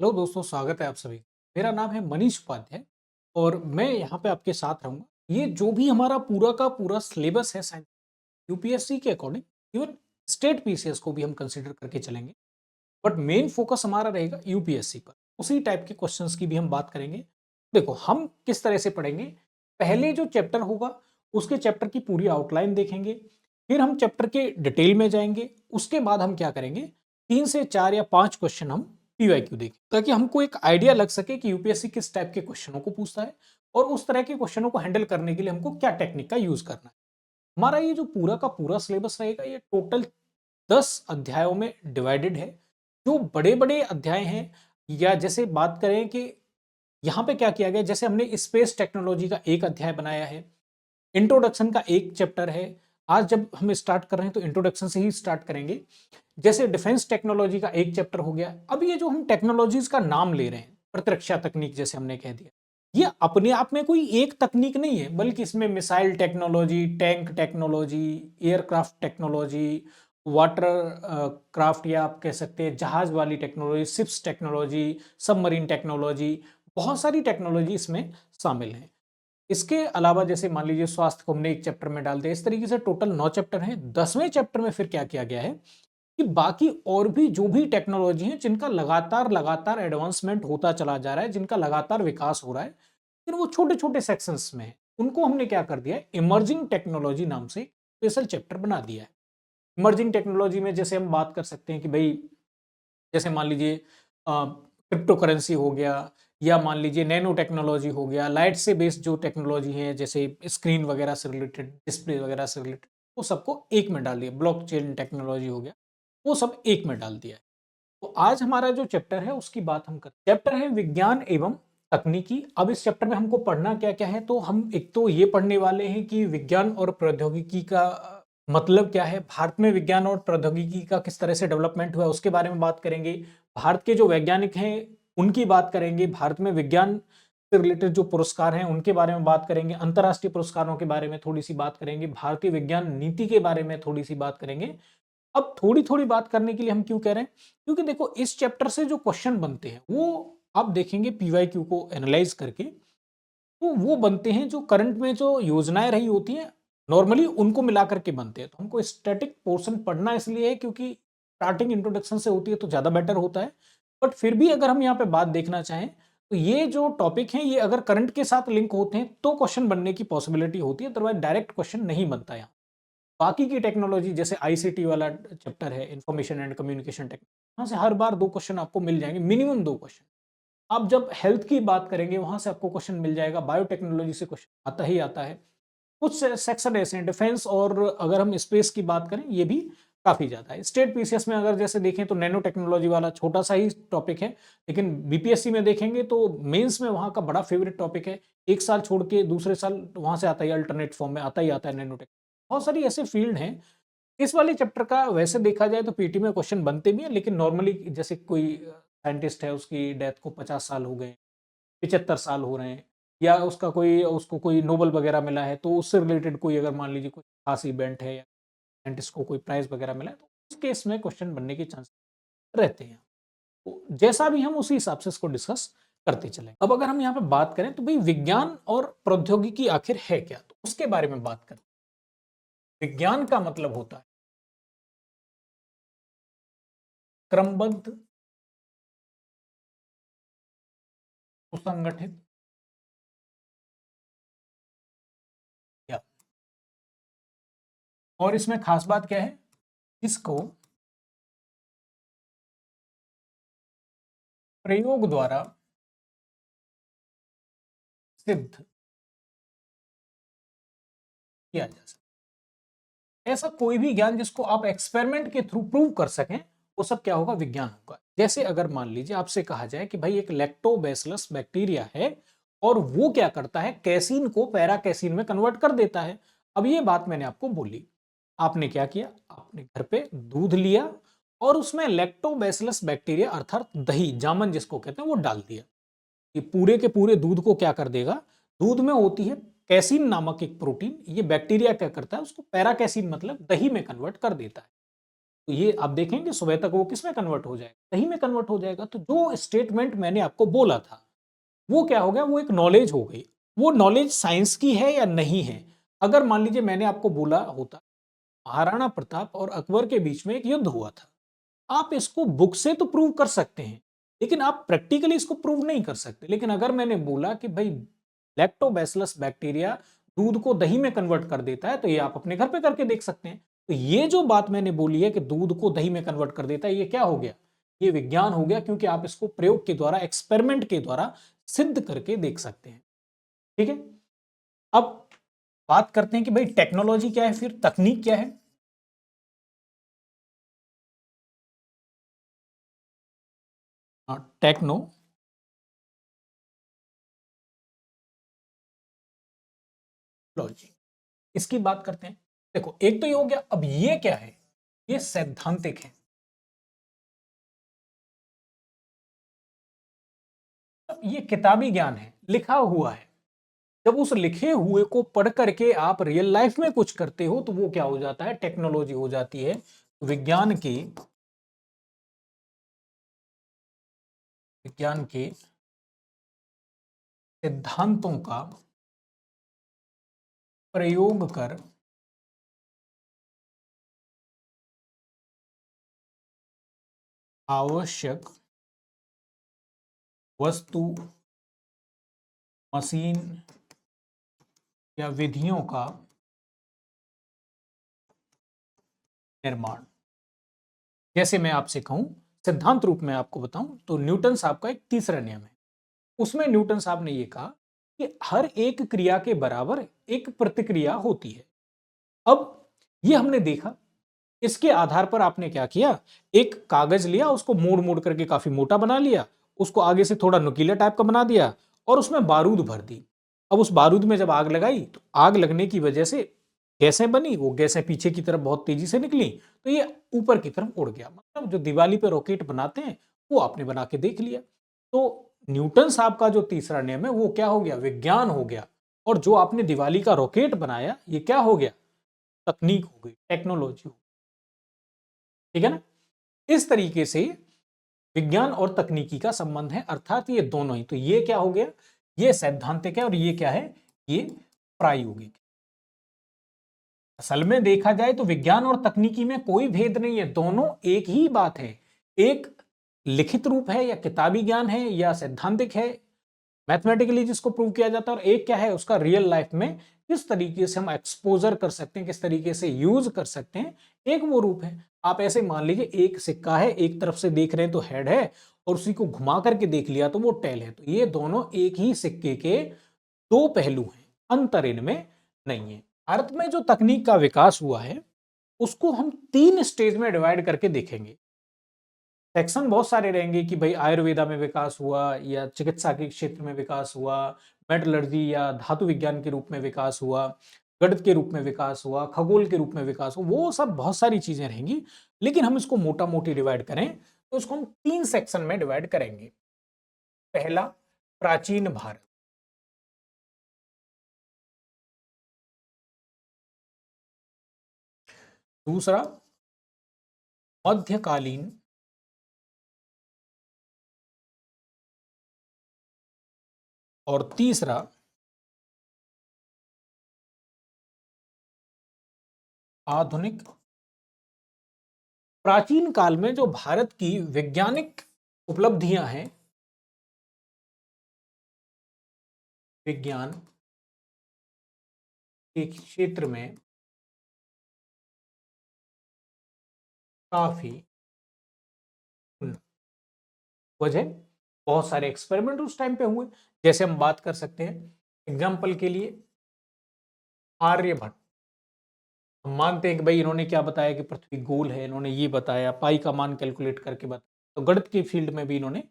Hello दोस्तों, स्वागत है आप सभी। मेरा नाम है मनीष उपाध्याय और मैं यहाँ पे आपके साथ रहूँगा। ये जो भी हमारा पूरा का पूरा सिलेबस है साइंस यूपीएससी के अकॉर्डिंग, इवन स्टेट पीसीएस को भी हम कंसीडर करके चलेंगे। बट मेन फोकस हमारा रहेगा यूपीएससी पर। उसी टाइप के क्वेश्चंस की भी हम बात करेंगे। देखो, हम किस तरह से पढ़ेंगे। पहले जो चैप्टर होगा उसके चैप्टर की पूरी आउटलाइन देखेंगे। फिर हम चैप्टर के डिटेल में जाएंगे। उसके बाद हम क्या करेंगे, 3 से 4 या 5 क्वेश्चन हम पीवाईक्यू देखें, ताकि हमको एक आइडिया लग सके कि यूपीएससी किस टाइप के क्वेश्चनों को पूछता है और उस तरह के क्वेश्चनों को हैंडल करने के लिए हमको क्या टेक्निक का यूज करना है। हमारा ये जो पूरा का पूरा सिलेबस रहेगा, ये टोटल 10 अध्यायों में डिवाइडेड है। जो बड़े-बड़े अध्याय हैं, या जैसे बात करें कि यहाँ पे क्या किया गया, जैसे हमने स्पेस टेक्नोलॉजी का एक अध्याय बनाया है, इंट्रोडक्शन का एक चैप्टर है। आज जब हम स्टार्ट कर रहे हैं तो इंट्रोडक्शन से ही स्टार्ट करेंगे। जैसे डिफेंस टेक्नोलॉजी का एक चैप्टर हो गया। अब ये जो हम टेक्नोलॉजीज का नाम ले रहे हैं, प्रतिरक्षा तकनीक जैसे हमने कह दिया, ये अपने आप में कोई एक तकनीक नहीं है, बल्कि इसमें missile technology, tank technology, aircraft technology, water craft, या आप कह सकते हैं जहाज वाली technology, ships technology, submarine technology, बहुत सारी टेक्नोलॉजी इसमें शामिल है। इसके अलावा जैसे मान लीजिए स्वास्थ्य को हमने एक चैप्टर में डाल दिया। इस तरीके से टोटल 9 चैप्टर हैं। 10वें चैप्टर में फिर क्या किया गया है कि बाकी और भी जो भी टेक्नोलॉजी है, जिनका लगातार लगातार एडवांसमेंट होता चला जा रहा है, जिनका लगातार विकास हो रहा है, फिर वो छोटे छोटे सेक्शंस में है, उनको हमने क्या कर दिया है, इमर्जिंग टेक्नोलॉजी नाम से स्पेशल चैप्टर बना दिया है। इमर्जिंग टेक्नोलॉजी में जैसे हम बात कर सकते हैं कि भाई, जैसे मान लीजिए क्रिप्टो करेंसी हो गया, या मान लीजिए नैनो टेक्नोलॉजी हो गया, लाइट से बेस्ड जो टेक्नोलॉजी है, जैसे स्क्रीन वगैरह से रिलेटेड, डिस्प्ले वगैरह से रिलेटेड, वो सबको एक में डाल दिया। ब्लॉकचेन टेक्नोलॉजी हो गया, वो सब एक में डाल दिया है। तो आज हमारा जो चैप्टर है उसकी बात हम करते हैं। चैप्टर है विज्ञान एवं तकनीकी। अब इस चैप्टर में हमको पढ़ना क्या क्या है, तो हम एक तो ये पढ़ने वाले हैं कि विज्ञान और प्रौद्योगिकी का मतलब क्या है, भारत में विज्ञान और प्रौद्योगिकी का किस तरह से डेवलपमेंट हुआ उसके बारे में बात करेंगे। भारत के जो वैज्ञानिक हैं उनकी बात करेंगे। भारत में विज्ञान से रिलेटेड जो पुरस्कार हैं उनके बारे में बात करेंगे। अंतर्राष्ट्रीय पुरस्कारों के बारे में थोड़ी सी बात करेंगे। भारतीय विज्ञान नीति के बारे में थोड़ी सी बात करेंगे। अब थोड़ी-थोड़ी बात करने के लिए हम क्यों कह रहे हैं? क्योंकि देखो, इस चैप्टर से जो क्वेश्चन बनते हैं वो आप देखेंगे पीवाईक्यू को एनालाइज करके, तो वो बनते हैं जो करंट में जो योजनाएँ रही होती हैं, नॉर्मली उनको मिला कर के बनते हैं। तो हमको स्टैटिक पोर्शन पढ़ना इसलिए है क्योंकि स्टार्टिंग इंट्रोडक्शन से होती है तो ज़्यादा बेटर होता है। बट फिर भी अगर हम यहाँ पे बात देखना चाहें, तो ये जो टॉपिक हैं ये अगर करंट के साथ लिंक होते हैं तो क्वेश्चन बनने की पॉसिबिलिटी होती है, अदरवाइज़ डायरेक्ट क्वेश्चन नहीं बनता यहाँ। बाकी की टेक्नोलॉजी जैसे आईसीटी वाला चैप्टर है, इंफॉर्मेशन एंड कम्युनिकेशन टेक, वहाँ से हर बार 2 क्वेश्चन आपको मिल जाएँगे, मिनिमम 2 क्वेश्चन। आप जब हेल्थ की बात करेंगे वहाँ से आपको क्वेश्चन मिल जाएगा, बायोटेक्नोलॉजी से क्वेश्चन आता ही आता है। कुछ से सेक्शन ऐसे हैं डिफेंस, और अगर हम स्पेस की बात करें ये भी काफ़ी ज़्यादा है। स्टेट पीसीएस में अगर जैसे देखें तो नैनो टेक्नोलॉजी वाला छोटा-सा ही टॉपिक है, लेकिन बीपीएससी में देखेंगे तो मेंस में वहाँ का बड़ा फेवरेट टॉपिक है। 1 साल छोड़ के दूसरे साल वहाँ से आता ही अल्टरनेट फॉर्म में आता ही आता है नैनो टेक। बहुत सारी ऐसे फील्ड हैं। इस वाले चैप्टर का वैसे देखा जाए तो पीटी में क्वेश्चन बनते भी हैं, लेकिन नॉर्मली जैसे कोई साइंटिस्ट है, उसकी डेथ को 50 साल हो गए, 75 साल हो रहे हैं, या उसको कोई नोबेल वगैरह मिला है, तो उससे रिलेटेड कोई अगर मान लीजिए कोई खास इवेंट है, या साइंटिस्ट को कोई प्राइज़ वगैरह मिला है, तो उस केस में क्वेश्चन बनने के चांस रहते हैं। तो जैसा भी हम उसी हिसाब से इसको डिस्कस करते चलें। अब अगर हम यहाँ पे बात करें तो भई विज्ञान और प्रौद्योगिकी आखिर है क्या? तो उसके बारे में बात करते हैं। विज्ञान का मतलब होता है क्रमबद्ध, सुसंगठित, या, और इसमें खास बात क्या है? इसको प्रयोग द्वारा सिद्ध किया जा सकता है। ऐसा कोई भी ज्ञान जिसको आप एक्सपेरिमेंट के थ्रू प्रूव कर सकें, वो सब क्या होगा? विज्ञान होगा। जैसे अगर मान लीजिए आपसे कहा जाए कि भाई एक लैक्टोबैसिलस बैक्टीरिया है, और वो क्या करता है, कैसीन को पैरा कैसीन में कन्वर्ट कर देता है। अब ये बात मैंने आपको बोली, आपने क्या किया, आपने घर पे दूध लिया और उसमें लैक्टोबैसिलस बैक्टीरिया अर्थात दही, जामन जिसको कहते हैं, वो डाल दिया। ये पूरे के पूरे दूध को क्या कर देगा? दूध में होती है कैसीन नामक एक प्रोटीन, ये बैक्टीरिया क्या करता है, उसको पैरा कैसीन मतलब दही में कन्वर्ट कर देता है। तो ये आप देखेंगे सुबह तक वो किसमें कन्वर्ट हो जाएगा, दही में कन्वर्ट हो जाएगा। तो जो स्टेटमेंट मैंने आपको बोला था वो क्या हो गया, वो एक नॉलेज हो गई। वो नॉलेज साइंस की है या नहीं है। अगर मान लीजिए मैंने आपको बोला होता महाराणा प्रताप और अकबर के बीच में एक युद्ध हुआ था, आप इसको बुक से तो प्रूव कर सकते हैं, लेकिन आप प्रैक्टिकली इसको प्रूव नहीं कर सकते। लेकिन अगर मैंने बोला कि भाई लैक्टोबैसिलस बैक्टीरिया दूध को दही में कन्वर्ट कर देता है, तो ये आप अपने घर पे करके देख सकते हैं। तो ये जो बात मैंने बोली है कि दूध को दही में कन्वर्ट कर देता है, ये क्या हो गया, ये विज्ञान हो गया, क्योंकि आप इसको प्रयोग के द्वारा, एक्सपेरिमेंट के द्वारा सिद्ध करके देख सकते हैं। ठीक है, अब बात करते हैं कि भाई टेक्नोलॉजी क्या है, फिर तकनीक क्या है। टेक्नोलॉजी, इसकी बात करते हैं। देखो एक तो ये हो गया, अब ये क्या है, ये सैद्धांतिक है। अब ये किताबी ज्ञान है, लिखा हुआ है। जब उस लिखे हुए को पढ़ करके आप रियल लाइफ में कुछ करते हो तो वो क्या हो जाता है, टेक्नोलॉजी हो जाती है। विज्ञान के सिद्धांतों का प्रयोग कर आवश्यक वस्तु, मशीन या विधियों का निर्माण। जैसे मैं आपसे कहूं, सिद्धांत रूप में आपको बताऊं तो न्यूटन साहब का एक तीसरा नियम है। उसमें न्यूटन साहब ने यह कहा कि हर एक क्रिया के बराबर एक प्रतिक्रिया होती है। अब ये हमने देखा, इसके आधार पर आपने क्या किया, एक कागज लिया, उसको मोड़ मोड़ करके काफी मोटा बना लिया, उसको आगे से थोड़ा नुकीला टाइप का बना दिया और उसमें बारूद भर दी। अब उस बारूद में जब आग लगाई तो आग लगने की वजह से गैसें बनी, वो गैसें पीछे की तरफ बहुत तेजी से निकली, तो ये ऊपर की तरफ उड़ गया। मतलब जो दिवाली पे रॉकेट बनाते हैं वो आपने बना के देख लिया। तो न्यूटन साहब का जो तीसरा नियम है वो क्या हो गया, विज्ञान हो गया। और जो आपने दिवाली का रॉकेट बनाया ये क्या हो गया, तकनीक हो गई, टेक्नोलॉजी हो। ठीक है ना, इस तरीके से विज्ञान और तकनीकी का संबंध है, अर्थात ये दोनों ही। तो ये क्या हो गया, ये सैद्धांतिक है और ये क्या है, ये प्रायोगिक। असल में देखा जाए तो विज्ञान और तकनीकी में कोई भेद नहीं है, दोनों एक ही बात है। एक लिखित रूप है या किताबी ज्ञान है या सैद्धांतिक है, मैथमेटिकली जिसको प्रूव किया जाता है, और एक क्या है, उसका रियल लाइफ में किस तरीके से हम एक्सपोजर कर सकते हैं, किस तरीके से यूज कर सकते हैं, एक वो रूप है। आप ऐसे मान लीजिए एक सिक्का है, एक तरफ से देख रहे हैं तो हेड है, और उसी को घुमा करके देख लिया तो वो टेल है। तो ये दोनों एक ही सिक्के के दो पहलू हैं, अंतर इनमें नहीं है। भारत में जो तकनीक का विकास हुआ है उसको हम 3 स्टेज में डिवाइड करके देखेंगे। सेक्शन बहुत सारे रहेंगे कि भाई आयुर्वेदा में विकास हुआ या चिकित्सा के क्षेत्र में विकास हुआ, मेटलर्जी या धातु विज्ञान के रूप में विकास हुआ, गणित के रूप में विकास हुआ, खगोल के रूप में विकास हुआ, वो सब बहुत सारी चीजें रहेंगी। लेकिन हम इसको मोटा मोटी डिवाइड करें तो इसको हम 3 सेक्शन में डिवाइड करेंगे। पहला, प्राचीन भारत। दूसरा, मध्यकालीन। और तीसरा, आधुनिक। प्राचीन काल में जो भारत की वैज्ञानिक उपलब्धियां हैं, विज्ञान के क्षेत्र में काफी उन्नत। वजह, बहुत सारे एक्सपेरिमेंट उस टाइम पे हुए। जैसे हम बात कर सकते हैं एग्जाम्पल के लिए आर्यभट्ट। हम मानते हैं कि भाई इन्होंने क्या बताया कि पृथ्वी गोल है, इन्होंने ये बताया, पाई का मान कैलकुलेट करके बताया। तो गणित के फील्ड में भी इन्होंने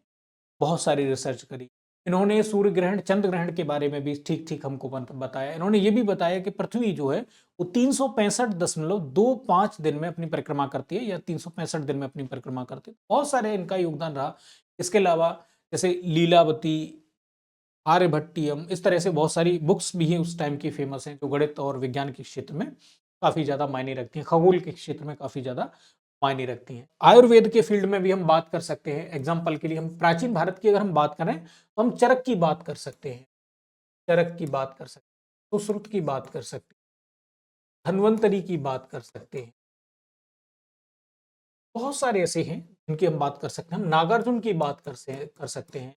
बहुत सारी रिसर्च करी। इन्होंने सूर्य ग्रहण, चंद्र ग्रहण के बारे में भी ठीक ठीक हमको बताया। इन्होंने ये भी बताया कि पृथ्वी जो है वो 365.25 दिन में अपनी परिक्रमा करती है, या 365 दिन में अपनी परिक्रमा करती है। बहुत सारे इनका योगदान रहा। इसके अलावा जैसे लीलावती, आर्यभट्टियम, इस तरह से बहुत सारी बुक्स भी हैं उस टाइम की फेमस हैं, जो गणित और विज्ञान के क्षेत्र में काफी ज्यादा मायने रखती हैं, खगोल के क्षेत्र में काफी ज्यादा मायने रखती हैं। आयुर्वेद के फील्ड में भी हम बात कर सकते हैं। एग्जाम्पल के लिए हम प्राचीन भारत की अगर हम बात करें तो हम चरक की बात कर सकते हैं, चरक की बात कर सकते हैं, सुश्रुत की बात कर सकते हैं, धन्वंतरी की बात कर सकते हैं। बहुत सारे ऐसे हैं जिनकी हम बात कर सकते हैं। हम नागार्जुन की बात कर सकते हैं,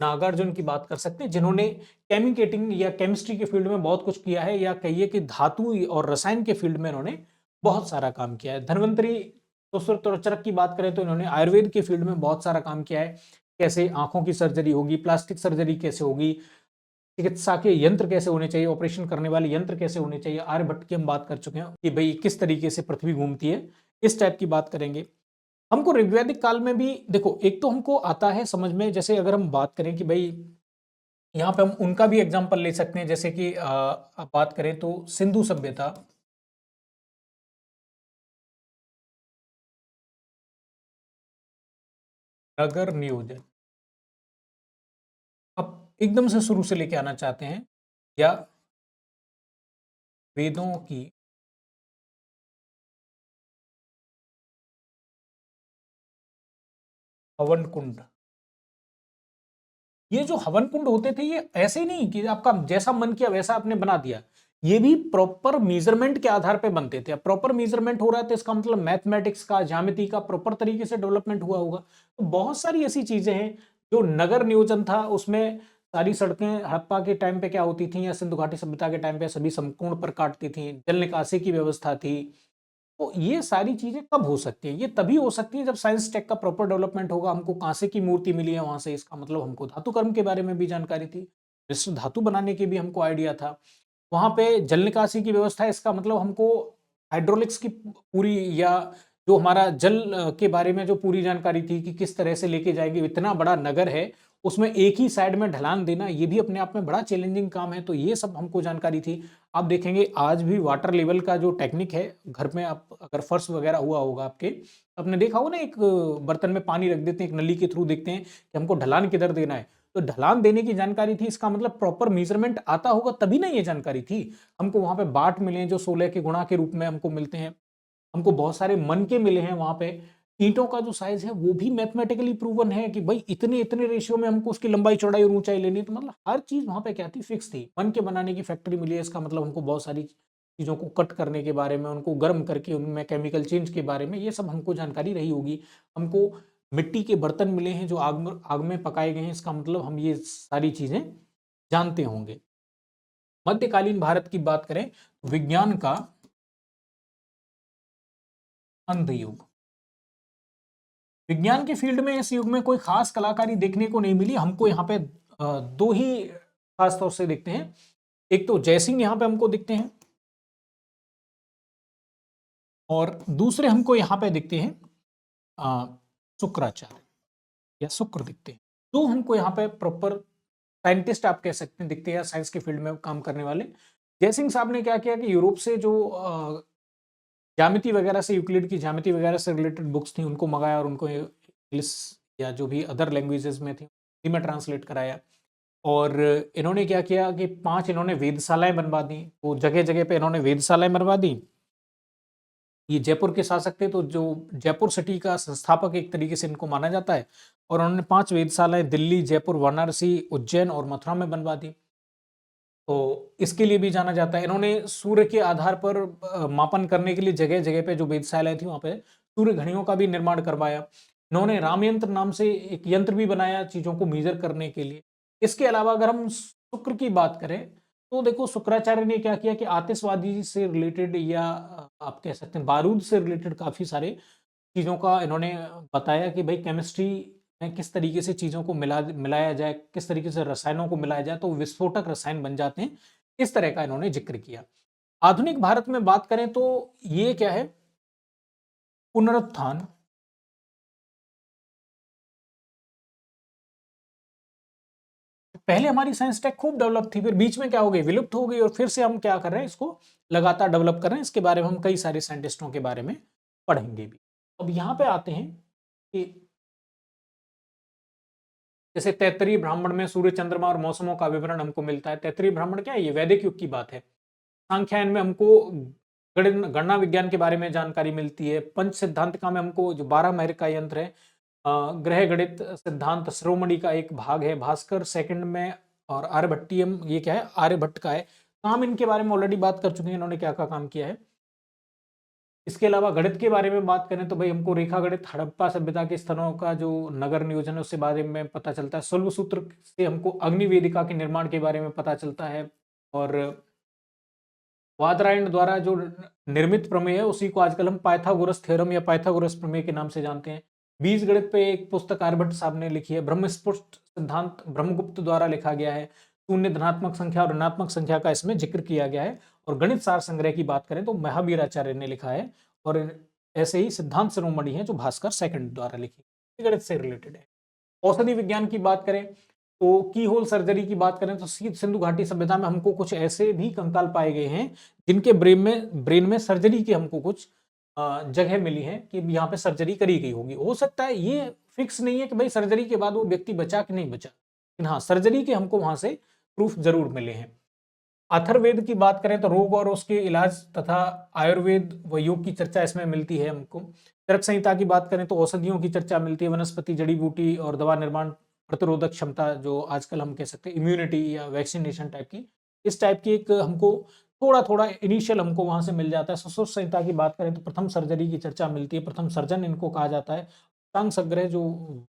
नागार्जुन की बात कर सकते हैं जिन्होंने केमिकेटिंग या केमिस्ट्री के फील्ड में बहुत कुछ किया है, या कहिए कि धातु और रसायन के फील्ड में इन्होंने बहुत सारा काम किया है। धन्वंतरी सुश्रुत और चरक की बात करें तो इन्होंने आयुर्वेद के फील्ड में बहुत सारा काम किया है। कैसे आंखों की सर्जरी होगी, प्लास्टिक सर्जरी कैसे होगी, चिकित्सा के यंत्र कैसे होने चाहिए, ऑपरेशन करने वाले यंत्र कैसे होने चाहिए। आर्यभट्ट की हम बात कर चुके हैं कि भाई किस तरीके से पृथ्वी घूमती है, इस टाइप की बात करेंगे। हमको ऋग्वैदिक काल में भी देखो, एक तो हमको आता है समझ में, जैसे अगर हम बात करें कि भाई यहाँ पे हम उनका भी एग्जाम्पल ले सकते हैं, जैसे कि आप बात करें तो सिंधु सभ्यता, नगर नियोजन। अब एकदम से शुरू से लेके आना चाहते हैं, या वेदों की हवन कुंड। ये जो हवन कुंड होते थे, ये ऐसे नहीं कि आपका जैसा मन किया वैसा आपने बना दिया। ये भी प्रॉपर मेजरमेंट के आधार पे बनते थे। अब प्रॉपर मेजरमेंट हो रहा है तो इसका मतलब मैथमेटिक्स का, ज्यामिति का प्रॉपर तरीके से डेवलपमेंट हुआ होगा। तो बहुत सारी ऐसी चीजें हैं। जो नगर नियोजन था उसमें सारी सड़कें हड़प्पा के टाइम पे क्या होती थी, या सिंधु घाटी सभ्यता के टाइम पे सभी समकोण पर काटती थी, जल निकासी की व्यवस्था थी। तो ये सारी चीजें कब हो सकती है? ये तभी हो सकती है जब साइंस टेक का प्रॉपर डेवलपमेंट होगा। हमको कांसे की मूर्ति मिली है वहां से, इसका मतलब हमको धातु कर्म के बारे में भी जानकारी थी, मिश्र धातु बनाने के भी हमको आइडिया था। वहां पे जल निकासी की व्यवस्था है, इसका मतलब हमको हाइड्रोलिक्स की पूरी, या जो हमारा जल के बारे में जो पूरी जानकारी थी कि किस तरह से लेके जाएंगे। इतना बड़ा नगर है, उसमें एक ही साइड में ढलान देना, ये भी अपने आप में बड़ा चैलेंजिंग काम है। तो ये सब हमको जानकारी थी। आप देखेंगे आज भी वाटर लेवल का जो टेक्निक है, घर में आप अगर फर्श वगैरह हुआ होगा आपके, आपने देखा होगा ना, एक बर्तन में पानी रख देते हैं, एक नली के थ्रू देखते हैं कि हमको ढलान किधर देना है। तो ढलान देने की जानकारी थी, इसका मतलब प्रॉपर मेजरमेंट आता होगा तभी ना ये जानकारी थी। हमको वहां पे बाट मिले जो 16 के गुणा के रूप में हमको मिलते हैं। हमको बहुत सारे मन के मिले हैं वहां पे। ईंटों का जो साइज है वो भी मैथमेटिकली प्रूवन है कि भाई इतने इतने रेशियो में हमको उसकी लंबाई चौड़ाई और ऊंचाई लेनी है। तो मतलब हर चीज वहां पे क्या थी, फिक्स थी। मन के बनाने की फैक्ट्री मिली है, इसका मतलब हमको बहुत सारी चीजों को कट करने के बारे में, उनको गर्म करके उनमें केमिकल चेंज के बारे में ये सब हमको जानकारी रही होगी। हमको मिट्टी के बर्तन मिले हैं जो आग में पकाए गए हैं, इसका मतलब हम ये सारी चीजें जानते होंगे। मध्यकालीन भारत की बात करें तो विज्ञान का अंधयुग। विज्ञान के फील्ड में इस युग में कोई खास कलाकारी देखने को नहीं मिली हमको। यहाँ पे दो ही खास तौर से दिखते हैं। एक तो जयसिंह यहाँ पे हमको दिखते हैं, और दूसरे हमको यहाँ पे दिखते हैं शुक्राचार्य या शुक्र दिखते हैं। तो हमको यहाँ पे प्रॉपर साइंटिस्ट आप कह सकते हैं दिखते हैं, या साइंस के फील्ड में काम करने वाले। जयसिंह साहब ने क्या किया कि यूरोप से जो ज्यामिति वगैरह से, यूक्लिड की ज्यामिति वगैरह से रिलेटेड बुक्स थी उनको मंगाया, और उनको इंग्लिश या जो भी अदर लैंग्वेजेस में थी हिंदी में ट्रांसलेट कराया। और इन्होंने क्या किया कि 5 इन्होंने वेधशालाएं बनवा दी। तो जगह जगह पे इन्होंने वेधशालाएं बनवा दी। ये जयपुर के शासक थे, तो जो जयपुर सिटी का संस्थापक एक तरीके से इनको माना जाता है। और उन्होंने 5 वेधशालाएं दिल्ली, जयपुर, वाराणसी, उज्जैन और मथुरा में बनवा दी। तो इसके लिए भी जाना जाता है। इन्होंने सूर्य के आधार पर मापन करने के लिए जगह जगह पे जो वेधशालाएं थी वहां पे सूर्य घड़ियों का भी निर्माण करवाया। इन्होंने राम यंत्र नाम से एक यंत्र भी बनाया चीजों को मेजर करने के लिए। इसके अलावा अगर हम शुक्र की बात करें तो देखो, शुक्राचार्य ने क्या किया कि आतिशबाजी से रिलेटेड, या आप कह सकते हैं बारूद से रिलेटेड काफी सारे चीजों का इन्होंने बताया कि भाई केमिस्ट्री में किस तरीके से चीजों को मिलाया जाए, किस तरीके से रसायनों को मिलाया जाए तो विस्फोटक रसायन बन जाते हैं। इस तरह का इन्होंने जिक्र किया। आधुनिक भारत में बात करें तो ये क्या है, पुनरुत्थान, पहले हमारी साइंस टेक खूब डेवलप थी, फिर बीच में क्या हो गई, विलुप्त हो गई, और फिर से हम क्या कर रहे हैं, इसको लगातार डेवलप कर रहे हैं। इसके बारे में हम कई सारे साइंटिस्टों के बारे में पढ़ेंगे भी। अब यहाँ पे आते हैं कि जैसे तैत्तरीय ब्राह्मण में सूर्य, चंद्रमा और मौसमों का विवरण हमको मिलता है। तैत्तरीय ब्राह्मण क्या है, ये वैदिक युग की बात है। सांख्यायन में हमको गणना विज्ञान के बारे में जानकारी मिलती है। पंच सिद्धांतिका में हमको जो 12 महर का यंत्र है, ग्रह गणित सिद्धांत शिरोमणि का एक भाग है, भास्कर सेकंड में, और आर्यभट्टियम ये क्या है, आर्यभट्ट का है। काम इनके बारे में ऑलरेडी बात कर चुके हैं, इन्होंने क्या क्या काम किया है। इसके अलावा गणित के बारे में बात करें तो भाई हमको रेखा गणित, हड़प्पा सभ्यता के स्थलों का जो नगर नियोजन है उसके बारे में पता चलता है। शल्व सूत्र से हमको अग्नि वेदिका के निर्माण के बारे में पता चलता है। और बादरायण द्वारा जो निर्मित प्रमेय है उसी को आजकल हम पाइथागोरस थ्योरम या पाइथागोरस प्रमेय के नाम से जानते हैं। बीज गणित पे एक पुस्तक आर्यभट्ट साहब ने लिखी है। ब्रह्मस्फुट सिद्धांत ब्रह्मगुप्त द्वारा लिखा गया है। शून्य धनात्मक संख्या और ऋणात्मक संख्या का इसमें जिक्र किया गया है। और गणित सार संग्रह की बात करें तो महावीराचार्य ने लिखा है। और ऐसे ही सिद्धांत शिरोमणि है जो भास्कर सेकंड द्वारा लिखी, गणित से रिलेटेड है। औषधि विज्ञान की बात करें तो की होल सर्जरी की बात करें तो सिंधु घाटी सभ्यता में हमको कुछ ऐसे भी कंकाल पाए गए हैं जिनके ब्रेन में सर्जरी की हमको कुछ जगह मिली है कि यहाँ पे सर्जरी करी गई होगी। हो सकता है ये फिक्स नहीं है कि भाई सर्जरी के बाद वो व्यक्ति बचा कि नहीं बचा, लेकिन हाँ सर्जरी के हमको वहां से प्रूफ जरूर मिले हैं। अथर्ववेद की बात करें तो रोग और उसके इलाज तथा आयुर्वेद व योग की चर्चा इसमें मिलती है हमको। चरक संहिता की बात करें तो औषधियों की चर्चा मिलती है, वनस्पति, जड़ी बूटी और दवा निर्माण, प्रतिरोधक क्षमता जो आजकल हम कह सकते हैं इम्यूनिटी या वैक्सीनेशन टाइप की, इस टाइप की एक हमको थोड़ा थोड़ा इनिशियल हमको वहां से मिल जाता है। सुश्रुत संहिता की बात करें तो प्रथम सर्जरी की चर्चा मिलती है, प्रथम सर्जन इनको कहा जाता है। अष्टांग संग्रह जो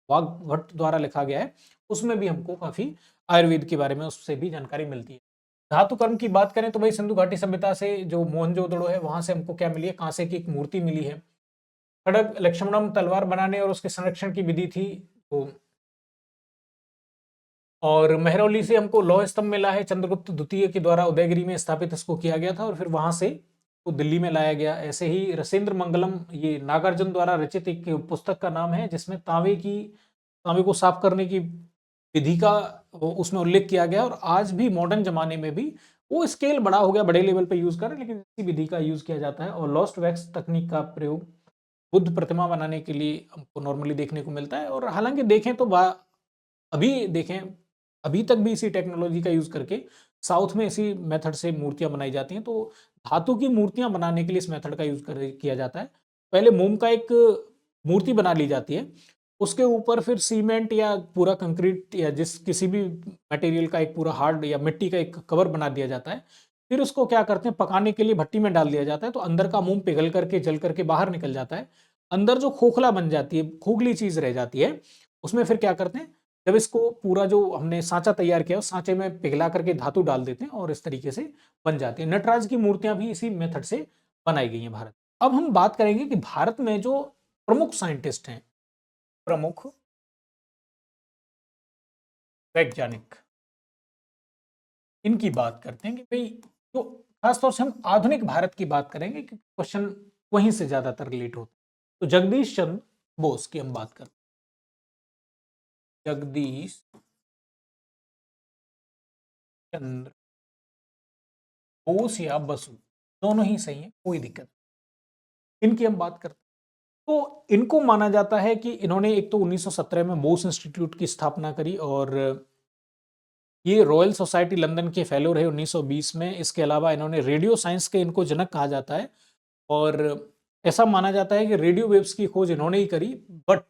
वाग्भट्ट द्वारा लिखा गया है उसमें भी हमको काफी आयुर्वेद के बारे में उससे भी जानकारी मिलती है। धातु कर्म की बात करें तो भाई सिंधु घाटी सभ्यता से जो मोहनजोदड़ो है वहां से हमको क्या मिली है, कांसे की एक मूर्ति मिली है। खड़ग लक्ष्मणम तलवार बनाने और उसके संरक्षण की विधि थी तो। और मेहरौली से हमको लौह स्तंभ मिला है, चंद्रगुप्त द्वितीय के द्वारा उदयगिरी में स्थापित इसको किया गया था और फिर वहां से तो दिल्ली में लाया गया। ऐसे ही रसेंद्र मंगलम ये नागार्जुन द्वारा रचित एक पुस्तक का नाम है जिसमें तांबे को साफ करने की विधि का उसमें उल्लेख किया गया। और आज भी मॉडर्न जमाने में भी वो स्केल बड़ा हो गया, बड़े लेवल पे यूज कर रहे हैं, लेकिन इसी विधि का यूज किया जाता है। और लॉस्ट वैक्स तकनीक का प्रयोग बुद्ध प्रतिमा बनाने के लिए हमको नॉर्मली देखने को मिलता है। और हालांकि देखें तो अभी देखें अभी तक भी इसी टेक्नोलॉजी का यूज करके साउथ में इसी मेथड से मूर्तियां बनाई जाती हैं। तो धातु की मूर्तियां बनाने के लिए इस मेथड का यूज किया जाता है। पहले मोम का एक मूर्ति बना ली जाती है, उसके ऊपर फिर सीमेंट या पूरा कंक्रीट या जिस किसी भी मटेरियल का एक पूरा हार्ड या मिट्टी का एक कवर बना दिया जाता है। फिर उसको क्या करते हैं, पकाने के लिए भट्टी में डाल दिया जाता है तो अंदर का मोम पिघल करके जल करके बाहर निकल जाता है। अंदर जो खोखला बन जाती है, खोखली चीज रह जाती है, उसमें फिर क्या करते हैं, जब इसको पूरा जो हमने सांचा तैयार किया उस सांचे में पिघला करके धातु डाल देते हैं और इस तरीके से बन जाती है। नटराज की मूर्तियां भी इसी मेथड से बनाई गई हैं भारत। अब हम बात करेंगे कि भारत में जो प्रमुख साइंटिस्ट हैं, प्रमुख वैज्ञानिक, इनकी बात करते हैं कि भाई जो खासतौर से हम आधुनिक भारत की बात करेंगे कि क्वेश्चन वहीं से ज्यादातर रिलेट होता है। तो जगदीश चंद्र बोस की हम बात करते हैं। जगदीश चंद्र बोस या बसु दोनों ही सही है, कोई दिक्कत नहीं। इनकी हम बात करते हैं तो इनको माना जाता है कि इन्होंने एक तो 1917 में बोस इंस्टीट्यूट की स्थापना करी और ये रॉयल सोसाइटी लंदन के फेलो रहे 1920 में। इसके अलावा इन्होंने रेडियो साइंस के इनको जनक कहा जाता है और ऐसा माना जाता है कि रेडियो वेव्स की खोज इन्होंने ही करी। बट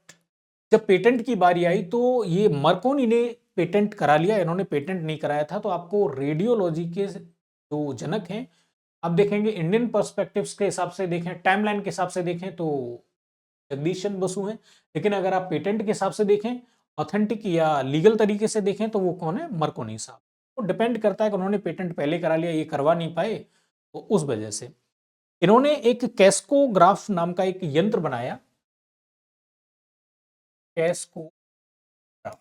जब पेटेंट की बारी आई तो ये मार्कोनी ने पेटेंट करा लिया, इन्होंने पेटेंट नहीं कराया था। तो आपको रेडियोलॉजी के जो जनक हैं, आप देखेंगे इंडियन पर्सपेक्टिव्स के हिसाब से देखें, टाइमलाइन के हिसाब से देखें तो जगदीश चंद्र बसु हैं। लेकिन अगर आप पेटेंट के हिसाब से देखें, ऑथेंटिक या लीगल तरीके से देखें तो वो कौन है, मार्कोनी साहब। तो डिपेंड करता है कि उन्होंने पेटेंट पहले करा लिया, ये करवा नहीं पाए, तो उस वजह से इन्होंने एक कैस्कोग्राफ नाम का एक यंत्र बनाया। कैस्कोग्राफ,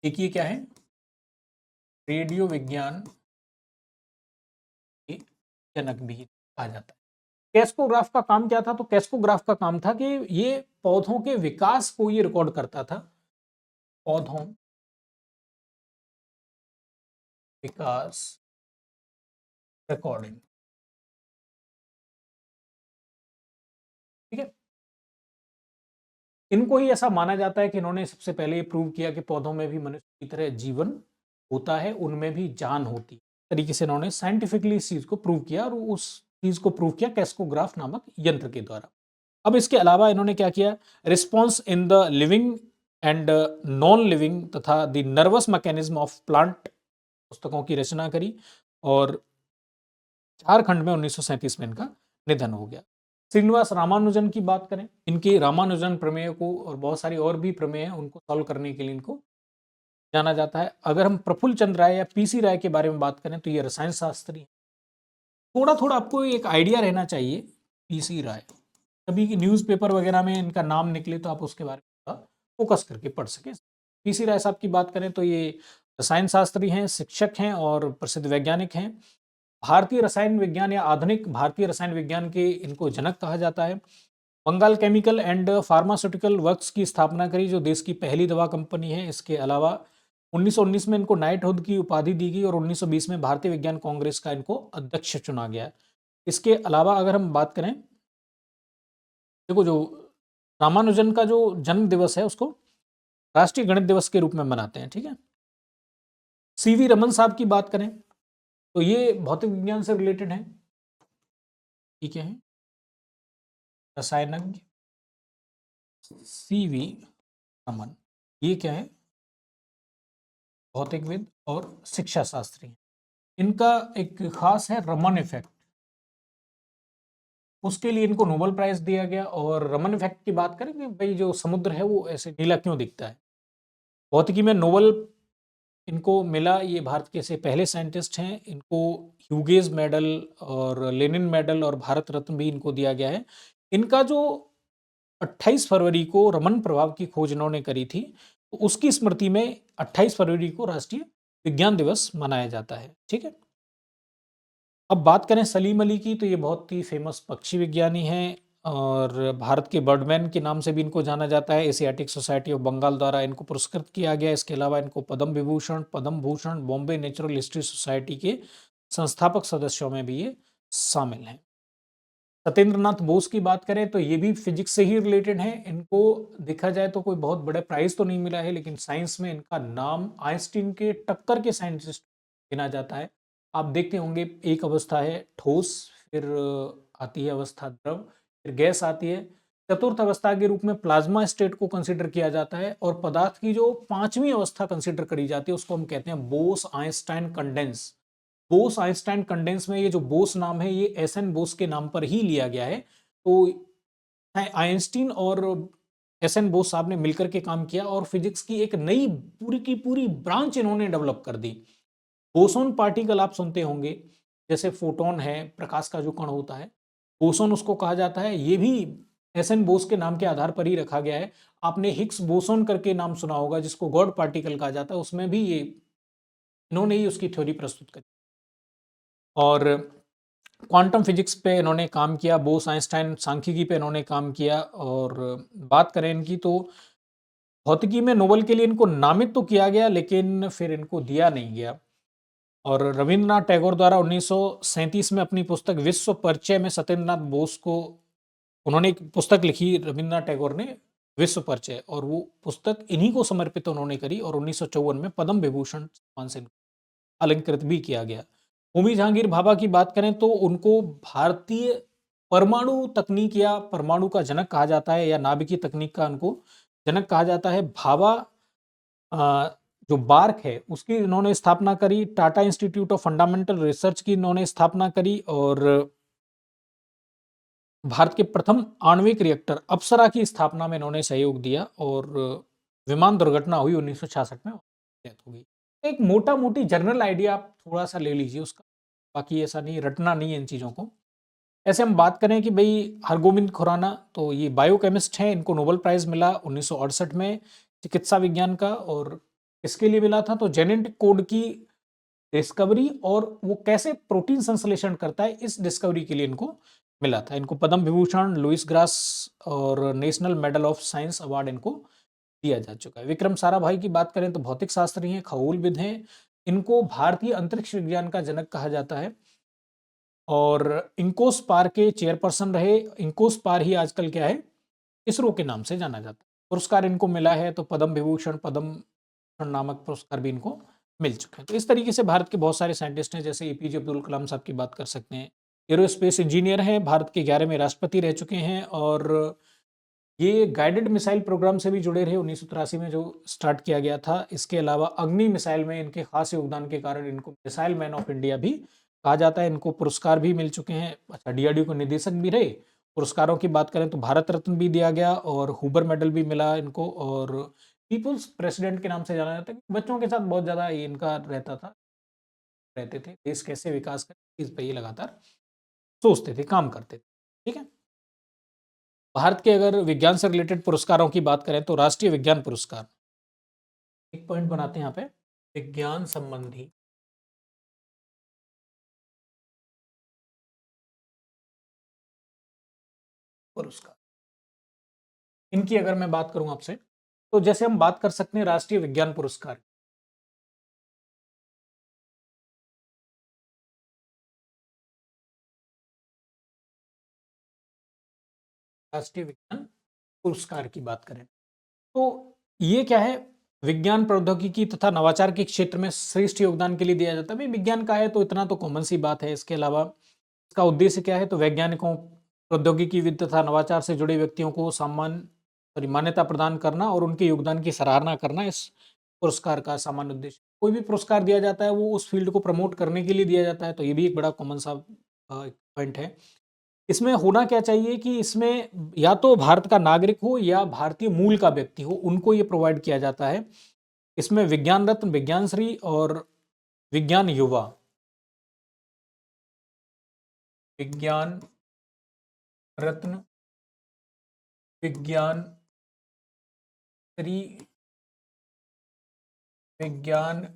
देखिए क्या है, रेडियो विज्ञान के जनक भी कहा जाता है। कैस्कोग्राफ का काम क्या था, तो कैस्कोग्राफ का काम था कि ये पौधों के विकास को ये रिकॉर्ड करता था। पौधों विकास रिकॉर्डिंग, ठीक है। इनको ही ऐसा माना जाता है कि इन्होंने सबसे पहले ये प्रूव किया कि पौधों में भी मनुष्य की तरह जीवन होता है, उनमें भी जान होती है। तरीके से इन्होंने साइंटिफिकली इस चीज़ को प्रूव किया और उस चीज़ को प्रूव किया कैस्कोग्राफ नामक यंत्र के द्वारा। अब इसके अलावा इन्होंने क्या किया, response in the living and non living तथा the nervous mechanism of plant पुस्तकों की रचना करी और झारखंड में 1937 में इनका निधन हो गया। श्रीनिवास रामानुजन की बात करें, इनकी रामानुजन प्रमेय को और बहुत सारी और भी प्रमेय हैं उनको सॉल्व करने के लिए इनको जाना जाता है। अगर हम प्रफुल्ल चंद्र राय या पीसी राय के बारे में बात करें तो ये रसायन शास्त्री हैं। थोड़ा-थोड़ा आपको एक आइडिया रहना चाहिए पीसी राय, कभी न्यूज़पेपर वगैरह में इनका नाम निकले तो आप उसके बारे में थोड़ा फोकस करके पढ़ सकें। पीसी राय साहब की बात करें तो ये रसायन शास्त्री हैं, शिक्षक हैं और प्रसिद्ध वैज्ञानिक हैं। भारतीय रसायन विज्ञान या आधुनिक भारतीय रसायन विज्ञान के इनको जनक कहा जाता है। Bengal Chemical and Pharmaceutical Works की स्थापना करी जो देश की पहली दवा कंपनी है। इसके अलावा 1919 में इनको नाइटहुड की उपाधि दी गई और 1920 में भारतीय विज्ञान कांग्रेस का इनको अध्यक्ष चुना गया। इसके अलावा अगर हम बात करें, देखो जो रामानुजन का जो जन्म दिवस है उसको राष्ट्रीय गणित दिवस के रूप में मनाते हैं, ठीक है। सीवी रमन साहब की बात करें तो ये भौतिक विज्ञान से रिलेटेड है, ठीक है, रसायनज्ञ सीवी रमन, ये क्या है, भौतिकविद और शिक्षा शास्त्री। इनका एक खास है रमन इफेक्ट, उसके लिए इनको नोबेल प्राइज दिया गया। और रमन इफेक्ट की बात करें कि भाई जो समुद्र है वो ऐसे नीला क्यों दिखता है, भौतिकी में नोबेल इनको मिला। ये भारत के से पहले साइंटिस्ट हैं। इनको ह्यूगेज मेडल और लेनिन मेडल और भारत रत्न भी इनको दिया गया है। इनका जो 28 फरवरी को रमन प्रभाव की खोज इन्होंने करी थी, तो उसकी स्मृति में 28 फरवरी को राष्ट्रीय विज्ञान दिवस मनाया जाता है, ठीक है। अब बात करें सलीम अली की तो ये बहुत ही फेमस पक्षी विज्ञानी हैं और भारत के बर्डमैन के नाम से भी इनको जाना जाता है। एशियाटिक सोसाइटी ऑफ बंगाल द्वारा इनको पुरस्कृत किया गया। इसके अलावा इनको Padma Vibhushan, Padma Bhushan, Bombay Natural History Society के संस्थापक सदस्यों में भी ये शामिल हैं। सत्येंद्र नाथ बोस की बात करें तो ये भी फिजिक्स से ही रिलेटेड हैं। इनको देखा जाए तो कोई बहुत बड़े प्राइज तो नहीं मिला है, लेकिन साइंस में इनका नाम आइंस्टीन के टक्कर के साइंटिस्ट गिना जाता है। आप देखते होंगे एक अवस्था है ठोस, फिर आती है अवस्था द्रव, फिर गैस आती है, चतुर्थ अवस्था के रूप में प्लाज्मा स्टेट को कंसिडर किया जाता है और पदार्थ की जो पांचवी अवस्था कंसिडर करी जाती है उसको हम कहते हैं Bose Einstein condense. Bose Einstein condense में ये जो बोस नाम है ये एस एन बोस के नाम पर ही लिया गया है। तो आइंस्टीन और एस एन बोस साहब ने मिलकर के काम किया और फिजिक्स की एक नई पूरी की पूरी ब्रांच इन्होंने डेवलप कर दी। बोसोन पार्टिकल आप सुनते होंगे, जैसे फोटोन है, प्रकाश का जो कण होता है, बोसोन उसको कहा जाता है। ये भी एस एन बोस के नाम के आधार पर ही रखा गया है। आपने हिग्स बोसोन करके नाम सुना होगा जिसको गॉड पार्टिकल कहा जाता है, उसमें भी ये इन्होंने ही उसकी थ्योरी प्रस्तुत करी। और क्वांटम फिजिक्स पे इन्होंने काम किया, बोस आइंस्टाइन सांख्यिकी पे इन्होंने काम किया। और बात करें इनकी तो भौतिकी में नोबेल के लिए इनको नामित तो किया गया लेकिन फिर इनको दिया नहीं गया। और रविंद्रनाथ टैगोर द्वारा 1937 में अपनी पुस्तक विश्व परिचय में सत्येंद्रनाथ बोस को उन्होंने एक पुस्तक लिखी, रविंद्रनाथ टैगोर ने, विश्व परिचय, और वो पुस्तक इन्हीं को समर्पित उन्होंने करी और 1954 में पद्म विभूषण सम्मान से अलंकृत भी किया गया। होमी जहांगीर भाभा की बात करें तो उनको भारतीय परमाणु तकनीक या परमाणु का जनक कहा जाता है या नाभिकीय तकनीक का उनको जनक कहा जाता है। भाभा जो बार्क है उसकी इन्होंने स्थापना करी, Tata institute of fundamental research की इन्होंने स्थापना करी और भारत के प्रथम आणविक रिएक्टर अप्सरा की स्थापना में इन्होंने सहयोग दिया और विमान दुर्घटना हुई 1966 में, डेथ हो गई। एक मोटा-मोटी जनरल आइडिया आप थोड़ा-सा ले लीजिए उसका, बाकी ऐसा नहीं रटना नहीं है इन चीज़ों को। ऐसे हम बात करें कि भई हरगोविंद खुराना तो ये बायोकेमिस्ट हैं, इनको नोबेल प्राइज़ मिला 1968 में चिकित्सा विज्ञान का। और किसके लिए मिला था तो जेनेटिक कोड की डिस्कवरी और वो कैसे प्रोटीन संश्लेषण करता है इस डिस्कवरी के लिए इनको मिला था। इनको पद्म विभूषण, लुईस ग्रास और national medal of science award इनको दिया जा चुका है। विक्रम साराभाई की बात करें तो भौतिक शास्त्री हैं, खगोलविद हैं। इनको भारतीय अंतरिक्ष विज्ञान का जनक कहा जाता है और इंकोस पार के चेयरपर्सन रहे। इंकोस पार ही आजकल क्या है, इसरो के नाम से जाना जाता है। पुरस्कार इनको मिला है तो पद्म विभूषण, पद्म भूषण नामक पुरस्कार भी इनको मिल चुके हैं। तो इस तरीके से भारत के बहुत सारे साइंटिस्ट हैं, जैसे एपीजे अब्दुल कलाम साहब की बात कर सकते हैं। एरोस्पेस इंजीनियर हैं, भारत के 11वें राष्ट्रपति रह चुके हैं और ये गाइडेड मिसाइल प्रोग्राम से भी जुड़े रहे 1983 में जो स्टार्ट किया गया था। इसके अलावा अग्नि मिसाइल में इनके खास योगदान के कारण इनको मिसाइल मैन ऑफ इंडिया भी कहा जाता है। इनको पुरस्कार भी मिल चुके हैं। अच्छा, डीआरडीओ के निदेशक भी रहे। पुरस्कारों की बात करें तो भारत रत्न भी दिया गया और हुबर मेडल भी मिला इनको और पीपुल्स प्रेसिडेंट के नाम से जाना जाता है। बच्चों के साथ बहुत ज़्यादा ये इनका रहता था, रहते थे। देश कैसे विकास करे इस पे ये लगातार सोचते थे, काम करते थे। ठीक है। भारत के अगर विज्ञान से रिलेटेड पुरस्कारों की बात करें तो राष्ट्रीय विज्ञान पुरस्कार, एक पॉइंट बनाते हैं यहाँ पे, विज्ञान संबंधी पुरस्कार। इनकी अगर मैं बात करूं आपसे, तो जैसे हम बात कर सकते हैं राष्ट्रीय विज्ञान पुरस्कार, राष्ट्रीय विज्ञान पुरस्कार की बात करें तो ये क्या है, विज्ञान प्रौद्योगिकी तथा नवाचार के क्षेत्र में श्रेष्ठ योगदान के लिए दिया जाता है। भाई विज्ञान का है तो इतना तो कॉमन सी बात है। इसके अलावा इसका उद्देश्य क्या है, तो वैज्ञानिकों, प्रौद्योगिकीविद तथा नवाचार से जुड़े व्यक्तियों को सम्मान, सॉरी, मान्यता प्रदान करना और उनके योगदान की सराहना करना इस पुरस्कार का सामान्य उद्देश्य। कोई भी पुरस्कार दिया जाता है वो उस फील्ड को प्रमोट करने के लिए दिया जाता है, तो ये भी एक बड़ा कॉमन सा पॉइंट है। इसमें होना क्या चाहिए कि इसमें या तो भारत का नागरिक हो या भारतीय मूल का व्यक्ति हो, उनको ये प्रोवाइड किया जाता है। इसमें विज्ञान रत्न, विज्ञान श्री और विज्ञान युवा, विज्ञान रत्न, विज्ञान श्री, विज्ञान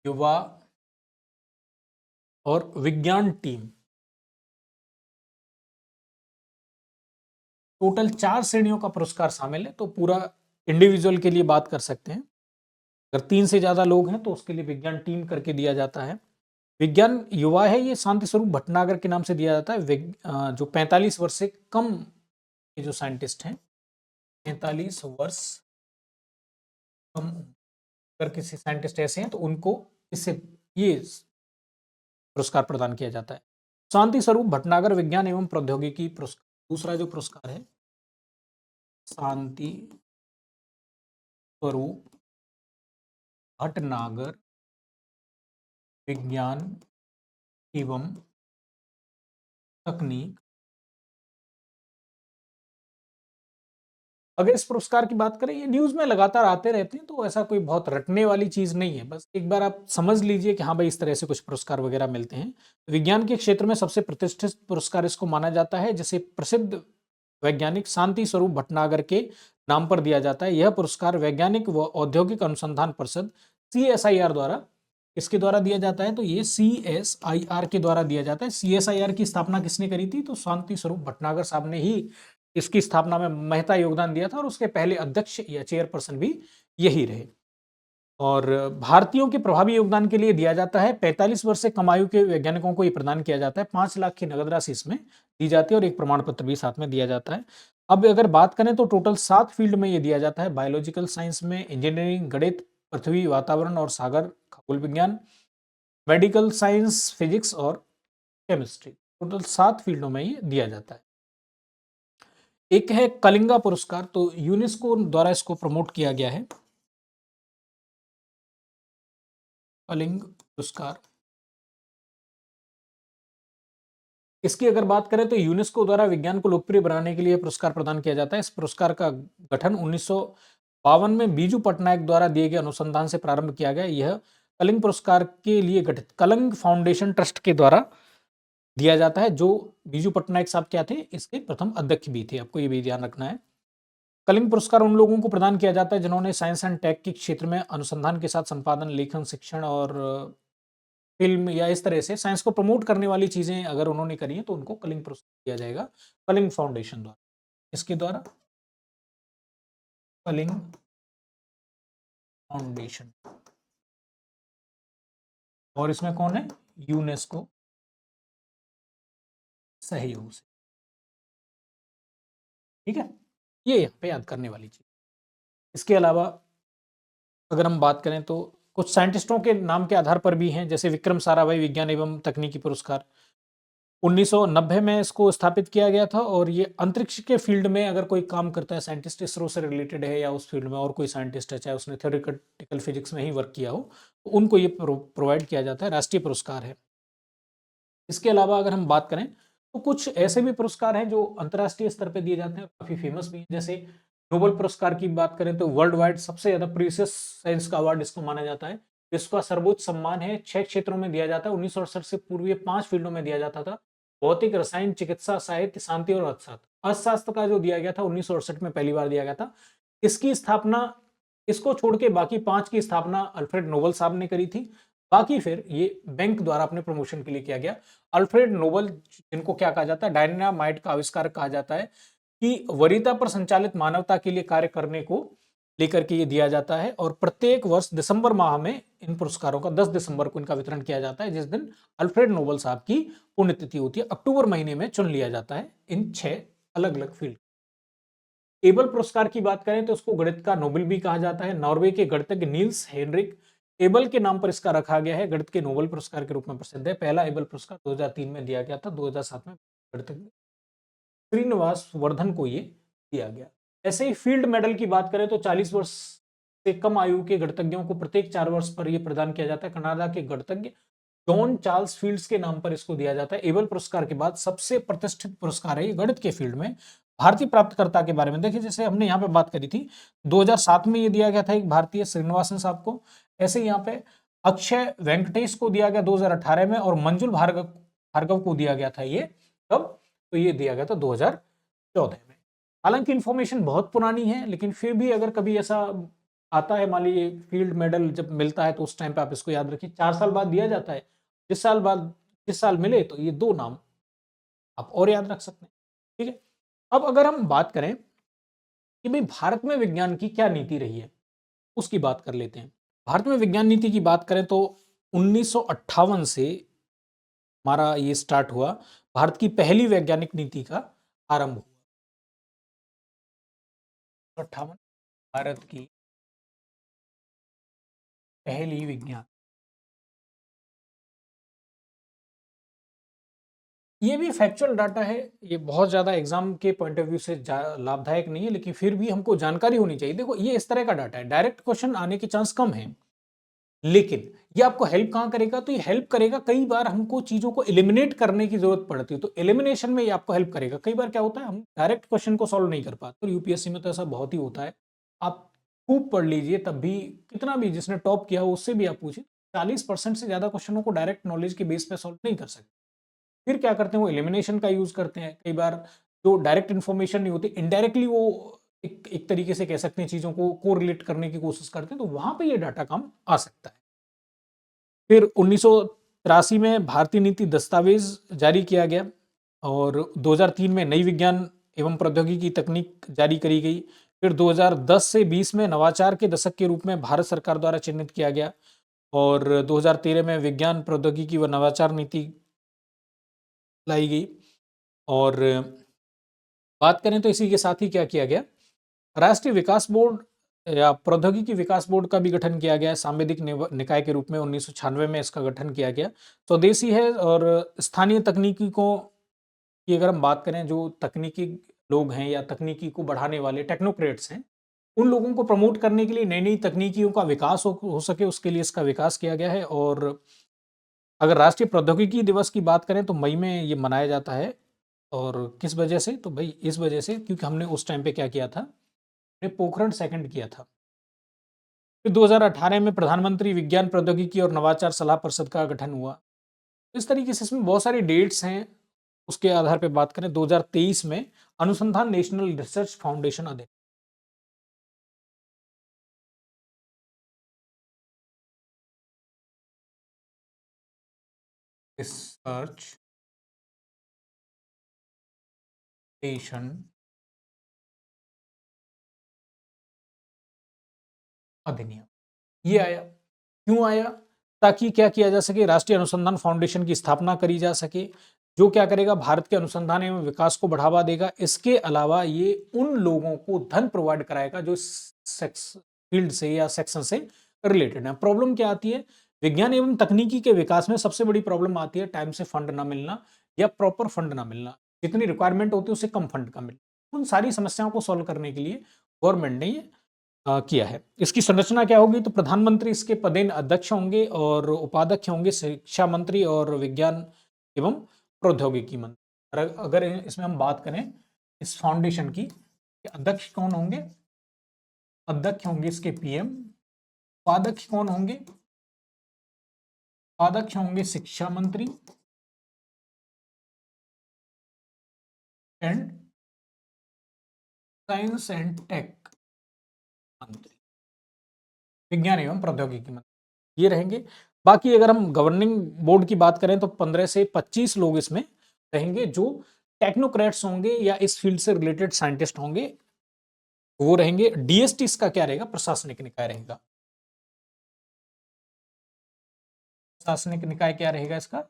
युवा और विज्ञान टीम, टोटल 4 श्रेणियों का पुरस्कार शामिल है। तो पूरा इंडिविजुअल के लिए बात कर सकते हैं, अगर 3 से ज़्यादा लोग हैं तो उसके लिए विज्ञान टीम करके दिया जाता है। विज्ञान युवा है, ये शांति स्वरूप भटनागर के नाम से दिया जाता है। जो 45 वर्ष से कम के जो साइंटिस्ट हैं, 45 वर्ष कम अगर किसी साइंटिस्ट ऐसे हैं तो उनको इससे ये पुरस्कार प्रदान किया जाता है। शांति स्वरूप भटनागर विज्ञान एवं प्रौद्योगिकी पुरस्कार, दूसरा जो पुरस्कार है, शांति स्वरूप भटनागर विज्ञान एवं तकनीक। अगर इस पुरस्कार की बात करें, ये न्यूज़ में लगातार आते रहते हैं, तो ऐसा कोई बहुत रटने वाली चीज़ नहीं है। बस एक बार आप समझ लीजिए कि हाँ भाई, इस तरह से कुछ पुरस्कार वगैरह मिलते हैं। विज्ञान के क्षेत्र में सबसे प्रतिष्ठित पुरस्कार इसको माना जाता है, जिसे प्रसिद्ध वैज्ञानिक शांति स्वरूप भटनागर के नाम पर दिया जाता है। यह पुरस्कार वैज्ञानिक व औद्योगिक अनुसंधान परिषद CSIR द्वारा, किसके द्वारा दिया जाता है, तो ये CSIR के द्वारा दिया जाता है। CSIR की स्थापना किसने करी थी, तो शांति स्वरूप भटनागर साहब ने ही इसकी स्थापना में महता योगदान दिया था और उसके पहले अध्यक्ष या चेयरपर्सन भी यही रहे। और भारतीयों के प्रभावी योगदान के लिए दिया जाता है। 45 वर्ष से कम आयु के वैज्ञानिकों को ये प्रदान किया जाता है। 5 लाख की नगद राशि इसमें दी जाती है और एक प्रमाण पत्र भी साथ में दिया जाता है। अब अगर बात करें तो टोटल 7 फील्ड में ये दिया जाता है। बायोलॉजिकल साइंस में, इंजीनियरिंग, गणित, पृथ्वी, वातावरण और सागर, खगोल विज्ञान, मेडिकल साइंस, फिजिक्स और केमिस्ट्री, टोटल 7 फील्डों में ये दिया जाता है। एक है कलिंगा पुरस्कार, तो यूनेस्को द्वारा इसको प्रमोट किया गया है। कलिंग पुरस्कार, इसकी अगर बात करें तो यूनेस्को द्वारा विज्ञान को लोकप्रिय बनाने के लिए पुरस्कार प्रदान किया जाता है। इस पुरस्कार का गठन 1952 में बीजू पटनायक द्वारा दिए गए अनुसंधान से प्रारंभ किया गया। यह कलिंग पुरस्कार के लिए गठित कलिंग फाउंडेशन ट्रस्ट के द्वारा दिया जाता है, जो बीजू पटनायक साहब क्या थे, इसके प्रथम अध्यक्ष भी थे। आपको ये भी ध्यान रखना है। कलिंग पुरस्कार उन लोगों को प्रदान किया जाता है जिन्होंने साइंस एंड टेक के क्षेत्र में अनुसंधान के साथ संपादन, लेखन, शिक्षण और फिल्म या इस तरह से साइंस को प्रमोट करने वाली चीजें अगर उन्होंने करी हैं तो उनको कलिंग पुरस्कार दिया जाएगा, कलिंग फाउंडेशन द्वारा। इसके द्वारा कलिंग फाउंडेशन, और इसमें कौन है, यूनेस्को सहयोग से। ठीक है, ये यहाँ पे याद करने वाली चीज। इसके अलावा अगर हम बात करें तो कुछ साइंटिस्टों के नाम के आधार पर भी हैं, जैसे विक्रम साराभाई विज्ञान एवं तकनीकी पुरस्कार 1990 में इसको स्थापित किया गया था। और ये अंतरिक्ष के फील्ड में अगर कोई काम करता है साइंटिस्ट, इसरो से रिलेटेड है या उस फील्ड में और कोई साइंटिस्ट है, चाहे उसने थ्योरेटिकल फिजिक्स में ही वर्क किया हो, तो उनको ये प्रोवाइड किया जाता है, राष्ट्रीय पुरस्कार है। इसके अलावा अगर हम बात करें तो कुछ ऐसे भी पुरस्कार हैं जो अंतर्राष्ट्रीय स्तर पे दिए जाते हैं, काफी फेमस भी हैं। जैसे नोबेल पुरस्कार की बात करें तो वर्ल्ड वाइड सबसे ज्यादा प्रीसियस साइंस का अवार्ड इसको माना जाता है। इसका सर्वोच्च सम्मान है, 6 क्षेत्रों में दिया जाता है। 1968 से पूर्व ये 5 फील्डों में दिया जाता था: भौतिक, रसायन, चिकित्सा, साहित्य, शांति और अर्थशास्त्र। अर्थशास्त्र का जो दिया गया था 1968 में पहली बार दिया गया था। इसकी स्थापना, इसको छोड़ के बाकी 5 की स्थापना अल्फ्रेड नोबल साहब ने करी थी। बाकी फिर ये बैंक द्वारा अपने प्रमोशन के लिए किया गया। अल्फ्रेड नोबल, जिनको क्या कहा जाता है, डायनामाइट का आविष्कार कहा जाता है, कि वरीयता पर संचालित मानवता के लिए कार्य करने को लेकर के ये दिया जाता है। और प्रत्येक वर्ष दिसंबर माह में इन पुरस्कारों का 10 दिसंबर को इनका वितरण किया जाता है, जिस दिन अल्फ्रेड नोबल साहब की पुण्यतिथि होती है। अक्टूबर महीने में चुन लिया जाता है इन 6 अलग अलग फील्ड। एबल पुरस्कार की बात करें तो उसको गणित का नोबेल भी कहा जाता है। नॉर्वे के गणितज्ञ नील्स हेनरिक एबल के नाम पर इसका रखा गया है। गणित के नोबेल पुरस्कार के रूप में प्रसिद्ध है। पहला एबल पुरस्कार 2003 में दिया गया था। 2007 में गणितज्ञ श्रीनिवास वर्धन को ये दिया गया। ऐसे ही फील्ड मेडल की बात करें तो 40 वर्ष से कम आयु के गणितज्ञों को प्रत्येक 4 वर्ष पर यह प्रदान किया जाता है। कनाडा के गणितज्ञ जॉन चार्ल्स फील्ड्स के नाम पर इसको दिया जाता है। एबल पुरस्कार के बाद सबसे प्रतिष्ठित पुरस्कार है ये गणित के फील्ड में। भारतीय प्राप्तकर्ता के बारे में देखिए, जैसे हमने यहाँ पे बात करी थी, 2007 में ये दिया गया था एक भारतीय श्रीनिवासन साहब को। ऐसे यहाँ पे अक्षय वेंकटेश को दिया गया 2018 में, और मंजुल भार्गव भार्गव को दिया गया था ये कब, तो ये दिया गया था 2014 में। हालांकि इंफॉर्मेशन बहुत पुरानी है, लेकिन फिर भी अगर कभी ऐसा आता है, मान लीजिए फील्ड मेडल जब मिलता है तो उस टाइम पे आप इसको याद रखिए, 4 साल बाद दिया जाता है। जिस साल मिले तो ये 2 नाम आप और याद रख सकते हैं। ठीक है, अब अगर हम बात करें कि भाई भारत में विज्ञान की क्या नीति रही है, उसकी बात कर लेते हैं। भारत में विज्ञान नीति की बात करें तो 1958 से हमारा ये स्टार्ट हुआ, भारत की पहली वैज्ञानिक नीति का आरंभ हुआ। 58 भारत की पहली विज्ञान, ये भी फैक्चुअल डाटा है, ये बहुत ज़्यादा एग्जाम के पॉइंट ऑफ व्यू से लाभदायक नहीं है, लेकिन फिर भी हमको जानकारी होनी चाहिए। देखो ये इस तरह का डाटा है, डायरेक्ट क्वेश्चन आने के चांस कम है, लेकिन ये आपको हेल्प कहाँ करेगा, तो ये हेल्प करेगा, कई बार हमको चीज़ों को एलिमिनेट करने की जरूरत पड़ती है, तो एलिमिनेशन में ये आपको हेल्प करेगा। कई बार क्या होता है, हम डायरेक्ट क्वेश्चन को सॉल्व नहीं कर पाते, और यूपीएससी में तो ऐसा बहुत ही होता है। आप खूब पढ़ लीजिए, तब भी कितना भी जिसने टॉप किया हो उससे भी आप पूछिए, 40% से ज़्यादा क्वेश्चनों को डायरेक्ट नॉलेज के बेस पे सॉल्व नहीं कर सकते। फिर क्या करते हैं, वो एलिमिनेशन का यूज करते हैं। कई बार जो डायरेक्ट इन्फॉर्मेशन नहीं होती, इनडायरेक्टली वो एक तरीके से कह सकते हैं चीजों को कोरिलेट करने की कोशिश करते हैं, तो वहां पे ये डाटा काम आ सकता है। फिर 1983 में भारतीय नीति दस्तावेज जारी किया गया, और 2003 में नई विज्ञान एवं प्रौद्योगिकी तकनीक जारी करी गई। फिर 2010 से 20 में नवाचार के दशक के रूप में भारत सरकार द्वारा चिन्हित किया गया, और 2013 में विज्ञान प्रौद्योगिकी व नवाचार नीति लाई गई। और बात करें तो इसी के साथ ही क्या किया गया, राष्ट्रीय विकास बोर्ड या प्रौद्योगिकी विकास बोर्ड का भी गठन किया गया। सांविधिक निकाय के रूप में 1996 में इसका गठन किया गया। स्वदेशी है, और स्थानीय तकनीकी को की अगर हम बात करें, जो तकनीकी लोग हैं या तकनीकी को बढ़ाने वाले टेक्नोक्रेट्स हैं, उन लोगों को प्रमोट करने के लिए नई नई तकनीकियों का विकास हो सके, उसके लिए इसका विकास किया गया है। और अगर राष्ट्रीय प्रौद्योगिकी दिवस की बात करें तो मई में ये मनाया जाता है। और किस वजह से, तो भाई इस वजह से क्योंकि हमने उस टाइम पे क्या किया था, हमने पोखरण सेकंड किया था। फिर 2018 में प्रधानमंत्री विज्ञान प्रौद्योगिकी और नवाचार सलाह परिषद का गठन हुआ। इस तरीके से इसमें बहुत सारी डेट्स हैं। उसके आधार पे बात करें, 2023 में अनुसंधान नेशनल रिसर्च फाउंडेशन अधिनियम, रिसर्च फाउंडेशन अधिनियम ये आया। क्यों आया, ताकि क्या किया जा सके, राष्ट्रीय अनुसंधान फाउंडेशन की स्थापना करी जा सके, जो क्या करेगा, भारत के अनुसंधान एवं विकास को बढ़ावा देगा। इसके अलावा ये उन लोगों को धन प्रोवाइड कराएगा जो सेक्स फील्ड से या सेक्शन से रिलेटेड है। प्रॉब्लम क्या आती है? विज्ञान एवं तकनीकी के विकास में सबसे बड़ी प्रॉब्लम आती है टाइम से फंड ना मिलना या प्रॉपर फंड ना मिलना। जितनी रिक्वायरमेंट होती है उससे कम फंड का मिलना। उन सारी समस्याओं को सॉल्व करने के लिए गवर्नमेंट ने ये किया है। इसकी संरचना क्या होगी? तो प्रधानमंत्री इसके पदेन अध्यक्ष होंगे और उपाध्यक्ष होंगे शिक्षा मंत्री और विज्ञान एवं प्रौद्योगिकी मंत्री। अगर इसमें हम बात करें इस फाउंडेशन की, अध्यक्ष कौन होंगे? अध्यक्ष होंगे इसके पीएम। उपाध्यक्ष कौन होंगे? उपाध्यक्ष होंगे शिक्षा मंत्री एंड साइंस एंड टेक मंत्री, विज्ञान एवं प्रौद्योगिकी मंत्री, ये रहेंगे। बाकी अगर हम गवर्निंग बोर्ड की बात करें तो 15 से 25 लोग इसमें रहेंगे जो टेक्नोक्रेट्स होंगे या इस फील्ड से रिलेटेड साइंटिस्ट होंगे, वो रहेंगे। डीएसटी इसका क्या रहेगा? प्रशासनिक निकाय रहेगा। प्रशासनिक निकाय क्या रहेगा इसका?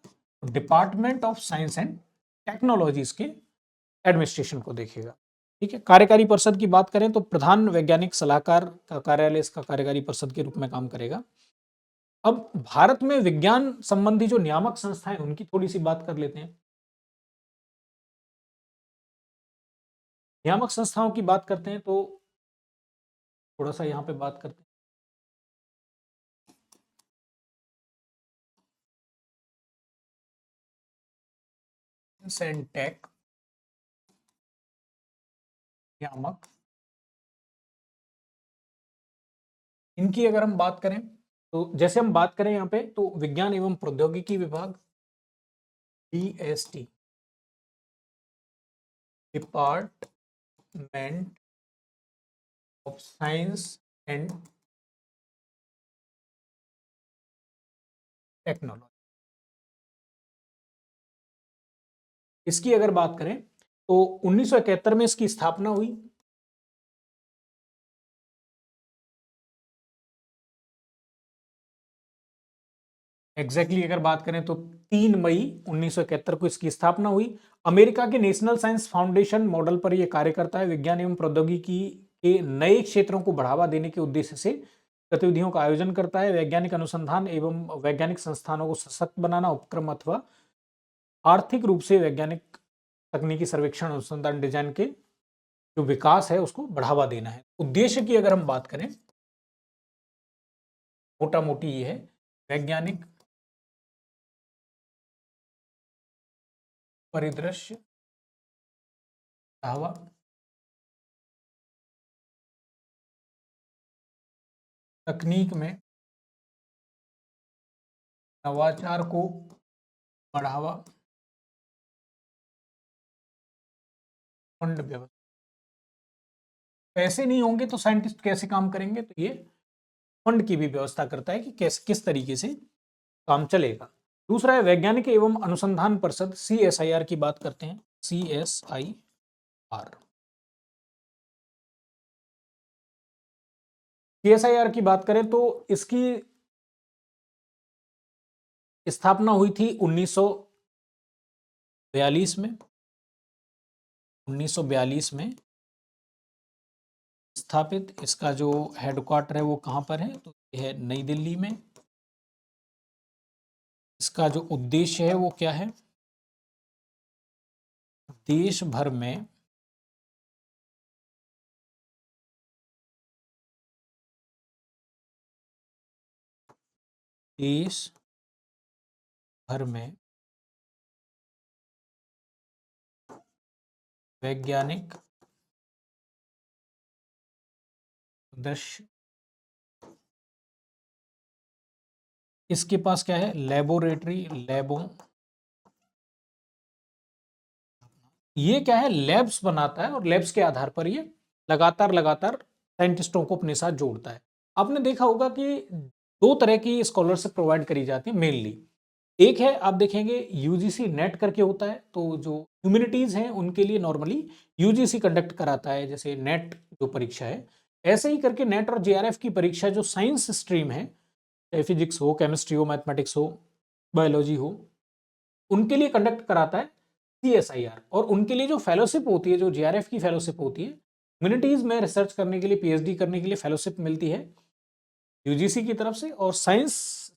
Department of science and technology के एडमिनिस्ट्रेशन को देखेगा। ठीक है। कार्यकारी परिषद की बात करें तो प्रधान वैज्ञानिक सलाहकार का कार्यालय इसका कार्यकारी परिषद के रूप में काम करेगा। अब भारत में विज्ञान संबंधी जो नियामक संस्थाएं उनकी थोड़ी सी बात कर लेते हैं। नियामक संस्थाओं की बात करते हैं तो थोड़ा सा यहां पे बात करते हैं। टेक नियामक, इनकी अगर हम बात करें तो जैसे हम बात करें यहाँ पे तो विज्ञान एवं प्रौद्योगिकी विभाग DST, department of science and technology, इसकी अगर बात करें तो 1971 में इसकी स्थापना हुई। एग्जैक्टली अगर बात करें तो 3 मई 1971 को इसकी स्थापना हुई। अमेरिका के नेशनल साइंस फाउंडेशन मॉडल पर यह कार्य करता है। विज्ञान एवं प्रौद्योगिकी के नए क्षेत्रों को बढ़ावा देने के उद्देश्य से गतिविधियों का आयोजन करता है। वैज्ञानिक अनुसंधान एवं वैज्ञानिक संस्थानों को सशक्त बनाना, उपक्रम अथवा आर्थिक रूप से वैज्ञानिक तकनीकी सर्वेक्षण अनुसंधान डिजाइन के जो विकास है उसको बढ़ावा देना है। उद्देश्य की अगर हम बात करें मोटा मोटी ये है वैज्ञानिक परिदृश्य बढ़ावा, तकनीक में नवाचार को बढ़ावा, फंड व्यवस्था। पैसे नहीं होंगे तो साइंटिस्ट कैसे काम करेंगे? तो ये फंड की भी व्यवस्था करता है कि कैसे किस तरीके से काम चलेगा। दूसरा है वैज्ञानिक एवं अनुसंधान परिषद CSIR की बात करते हैं। CSIR की बात करें तो इसकी स्थापना हुई थी 1942 में। 1942 में स्थापित। इसका जो हेडक्वार्टर है वो कहाँ पर है? तो यह है नई दिल्ली में। इसका जो उद्देश्य है वो क्या है? देश भर में वैज्ञानिक दृश्य, इसके पास क्या है? लेबोरेटरी, ये क्या है? लैब्स बनाता है और लैब्स के आधार पर ये लगातार साइंटिस्टों को अपने साथ जोड़ता है। आपने देखा होगा कि 2 तरह की स्कॉलरशिप प्रोवाइड करी जाती है मेनली। एक है आप देखेंगे यूजीसी नेट करके होता है, तो जो ह्यूमैनिटीज हैं उनके लिए नॉर्मली यूजीसी कंडक्ट कराता है, जैसे नेट जो परीक्षा है। ऐसे ही करके नेट और जेआरएफ की परीक्षा जो साइंस स्ट्रीम है, चाहे फिजिक्स हो, केमिस्ट्री हो, मैथमेटिक्स हो, बायोलॉजी हो, उनके लिए कंडक्ट कराता है CSIR। और उनके लिए जो फेलोशिप होती है, जो जेआरएफ की फेलोशिप होती है, ह्यूमैनिटीज में रिसर्च करने के लिए, PhD करने के लिए फेलोशिप मिलती है यूजीसी की तरफ से, और साइंस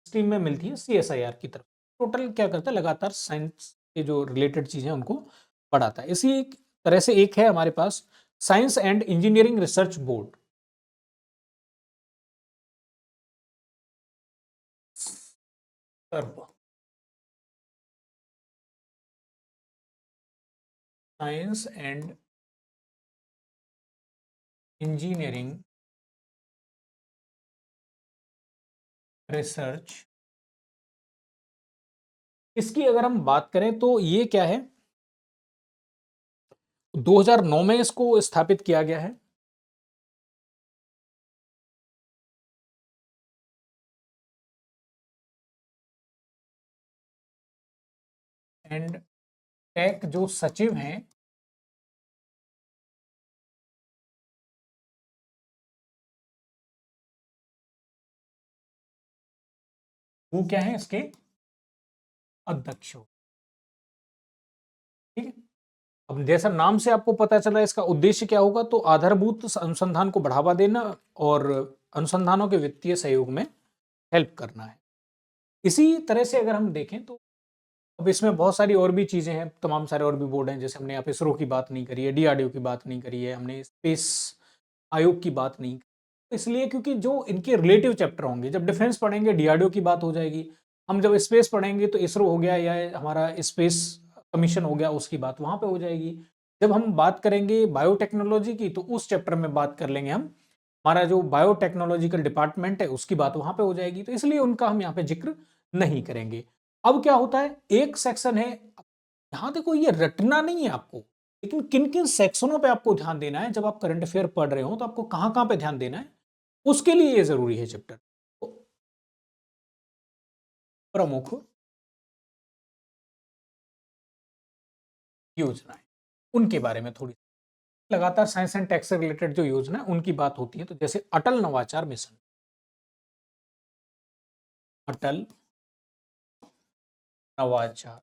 स्ट्रीम में मिलती है सीएसआईआर की तरफ। टोटल क्या करता है, लगातार साइंस के जो रिलेटेड चीज़ें हैं उनको बढ़ाता है। इसी तरह से एक है हमारे पास Science and Engineering Research Board, SERB, Science and Engineering Research. इसकी अगर हम बात करें तो ये क्या है, 2009 में इसको स्थापित किया गया है। एंड टेक जो सचिव हैं वो क्या है, इसके अध्यक्ष हो। ठीक है, अब जैसा नाम से आपको पता चला इसका उद्देश्य क्या होगा, तो आधारभूत अनुसंधान को बढ़ावा देना और अनुसंधानों के वित्तीय सहयोग में हेल्प करना है। इसी तरह से अगर हम देखें तो अब इसमें बहुत सारी और भी चीजें हैं, तमाम सारे और भी बोर्ड हैं, जैसे हमने यहाँ पे इसरो की बात नहीं करी है, डीआरडीओ की बात नहीं करी है, हमने स्पेस आयोग की बात नहीं की। इसलिए क्योंकि जो इनके रिलेटिव चैप्टर होंगे, जब डिफेंस पढ़ेंगे डीआरडीओ की बात हो जाएगी, हम जब स्पेस पढ़ेंगे तो इसरो हो गया या हमारा स्पेस कमीशन हो गया, उसकी बात वहां पे हो जाएगी। जब हम बात करेंगे बायोटेक्नोलॉजी की तो उस चैप्टर में बात कर लेंगे हम, हमारा जो बायोटेक्नोलॉजिकल डिपार्टमेंट है उसकी बात वहां पे हो जाएगी, तो इसलिए उनका हम यहाँ पे जिक्र नहीं करेंगे। अब क्या होता है, एक सेक्शन है, यहां देखो ये रटना नहीं है आपको, लेकिन किन किन सेक्शनों पे आपको ध्यान देना है जब आप करंट अफेयर पढ़ रहे हो, तो आपको कहां कहां पे ध्यान देना है, उसके लिए ये जरूरी है चैप्टर। तो प्रमुख योजनाएं, उनके बारे में थोड़ी, लगातार साइंस एंड टेक से रिलेटेड जो योजना है उनकी बात होती है, तो जैसे अटल नवाचार मिशन, अटल नवाचार,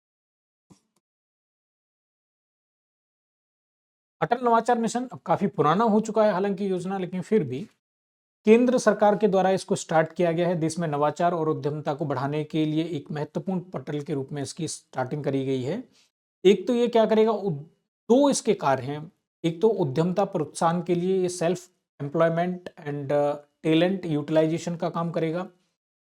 अटल नवाचार मिशन अब काफी पुराना हो चुका है हालांकि योजना, लेकिन फिर भी केंद्र सरकार के द्वारा इसको स्टार्ट किया गया है। देश में नवाचार और उद्यमता को बढ़ाने के लिए एक महत्वपूर्ण पटल के रूप में इसकी स्टार्टिंग करी गई है। एक तो ये क्या करेगा, दो इसके कार्य हैं। एक तो उद्यमता प्रोत्साहन के लिए ये self employment and talent utilisation का काम करेगा,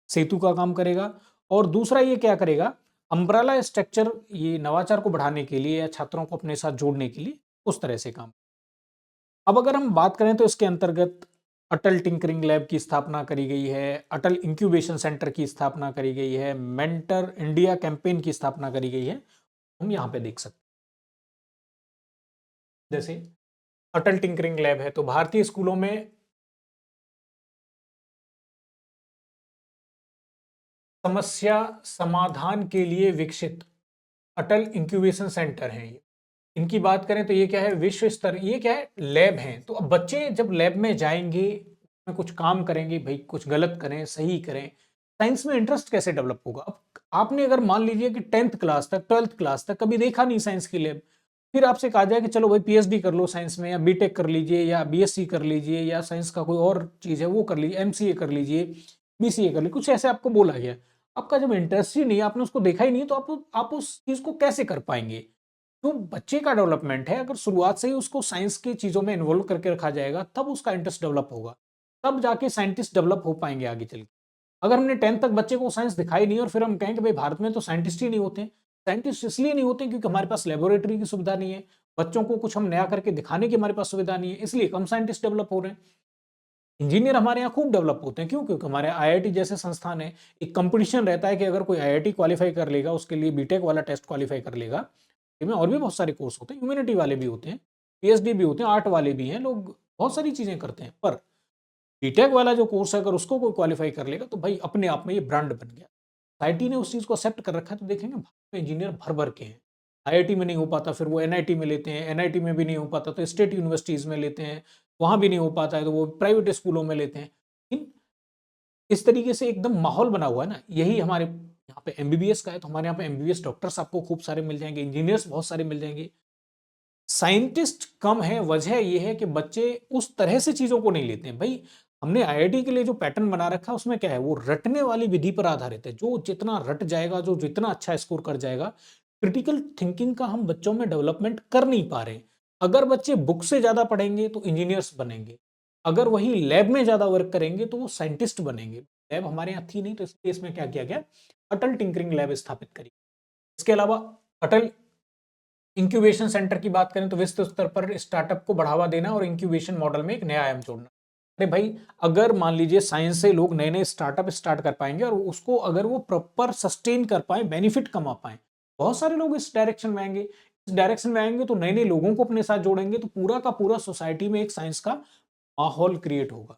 सेतु का काम करेगा। और दूसरा ये क्या करेगा, अम्ब्रेला स्ट्रक्चर, ये नवाचार को बढ़ाने के लिए या छात्रों को अपने साथ जोड़ने के लिए उस तरह से काम। अब अगर हम बात करें तो इसके अंतर्गत अटल टिंकरिंग लैब की स्थापना करी गई है, अटल इंक्यूबेशन सेंटर की स्थापना करी गई है, मेंटर इंडिया कैंपेन की स्थापना करी गई है, हम यहाँ पे देख सकते हैं। जैसे अटल टिंकरिंग लैब है तो भारतीय स्कूलों में समस्या समाधान के लिए विकसित अटल इंक्यूबेशन सेंटर है ये। इनकी बात करें तो ये क्या है, विश्व स्तर, ये क्या है, लैब है। तो अब बच्चे जब लैब में जाएंगे, उसमें कुछ काम करेंगे, भाई कुछ गलत करें सही करें, साइंस में इंटरेस्ट कैसे डेवलप होगा। अब आपने अगर मान लीजिए कि 10th क्लास तक 12th क्लास तक कभी देखा नहीं साइंस की लैब, फिर आपसे कहा जाए कि चलो भाई पीएचडी कर लो साइंस में, या बीटेक कर लीजिए, या बीएससी कर लीजिए, या साइंस का कोई और चीज है वो कर लीजिए, एमसीए कर लीजिए, बीसीए कर लीजिए, कुछ ऐसे आपको बोला गया। आपका जब इंटरेस्ट ही नहीं, आपने उसको देखा ही नहीं, तो आप उस चीज को कैसे कर पाएंगे। तो बच्चे का डेवलपमेंट है, अगर शुरुआत से ही उसको साइंस की चीजों में इन्वॉल्व करके रखा जाएगा तब उसका इंटरेस्ट डेवलप होगा, तब जाके साइंटिस्ट डेवलप हो पाएंगे आगे चल के। अगर हमने 10th तक बच्चे को साइंस दिखाई नहीं और फिर हम कहें कि भाई भारत में तो साइंटिस्ट ही नहीं होते, साइंटिस्ट इसलिए नहीं होते क्योंकि हमारे पास लेबोरेटरी की सुविधा नहीं है, बच्चों को कुछ हम नया करके दिखाने की हमारे पास सुविधा नहीं है, इसलिए कम साइंटिस्ट डेवलप हो रहे हैं। इंजीनियर हमारे यहाँ खूब डेवलप होते हैं, क्यों, क्योंकि हमारे आईआईटी जैसे संस्थान है, एक कंपटीशन रहता है कि अगर कोई आईआईटी क्वालिफाई कर लेगा, उसके लिए बीटेक वाला टेस्ट क्वालिफाई कर लेगा, इनमें और भी बहुत सारे कोर्स होते हैं, ह्यूमैनिटी वाले भी होते हैं, पीएचडी भी होते हैं, आर्ट वाले भी हैं, लोग बहुत सारी चीजें करते हैं। पर बीटेक वाला जो कोर्स है अगर उसको कोई क्वालिफाई कर लेगा तो भाई अपने आप में ये ब्रांड बन गया। सोसाइटी ने उस चीज को एक्सेप्ट कर रखा है, तो देखेंगे भारत में इंजीनियर भर भर के हैं। आईआईटी में नहीं हो पाता फिर वो एनआईटी में लेते हैं, एनआईटी में भी नहीं हो पाता तो स्टेट यूनिवर्सिटीज में लेते हैं, वहां भी नहीं हो पाता है तो वो प्राइवेट स्कूलों में लेते हैं। इस तरीके से एकदम माहौल बना हुआ है ना। यही हमारे यहाँ पे एमबीबीएस का है, तो हमारे यहाँ पे एमबीबीएस डॉक्टर्स आपको खूब सारे मिल जाएंगे, इंजीनियर्स बहुत सारे मिल जाएंगे। साइंटिस्ट कम है, वजह यह है कि बच्चे उस तरह से चीजों को नहीं लेते हैं। भाई हमने आईआईटी के लिए जो पैटर्न बना रखा है उसमें क्या है, वो रटने वाली विधि पर आधारित है। जो जितना रट जाएगा, जो जितना अच्छा स्कोर कर जाएगा, क्रिटिकल थिंकिंग का हम बच्चों में डेवलपमेंट कर नहीं पा रहे। अगर बच्चे बुक से ज्यादा पढ़ेंगे तो इंजीनियर्स बनेंगे, अगर वही लैब में ज्यादा वर्क करेंगे तो वो साइंटिस्ट बनेंगे। लैब हमारे यहाँ थी नहीं, तो इसलिए इसमें क्या किया गया, अटल टिंकरिंग लैब स्थापित करी। इसके अलावा अटल इंक्यूबेशन सेंटर की बात करें तो विश्व स्तर पर स्टार्टअप को बढ़ावा देना और इंक्यूबेशन मॉडल में एक नया आयाम जोड़ना। अरे भाई, अगर मान लीजिए साइंस से लोग नए नए स्टार्टअप स्टार्ट कर पाएंगे और उसको अगर वो प्रॉपर सस्टेन कर पाए, बेनिफिट कमा पाए, बहुत सारे लोग इस डायरेक्शन में आएंगे। इस डायरेक्शन में आएंगे तो नए नए लोगों को अपने साथ जोड़ेंगे, तो पूरा का पूरा सोसाइटी में एक साइंस का माहौल क्रिएट होगा।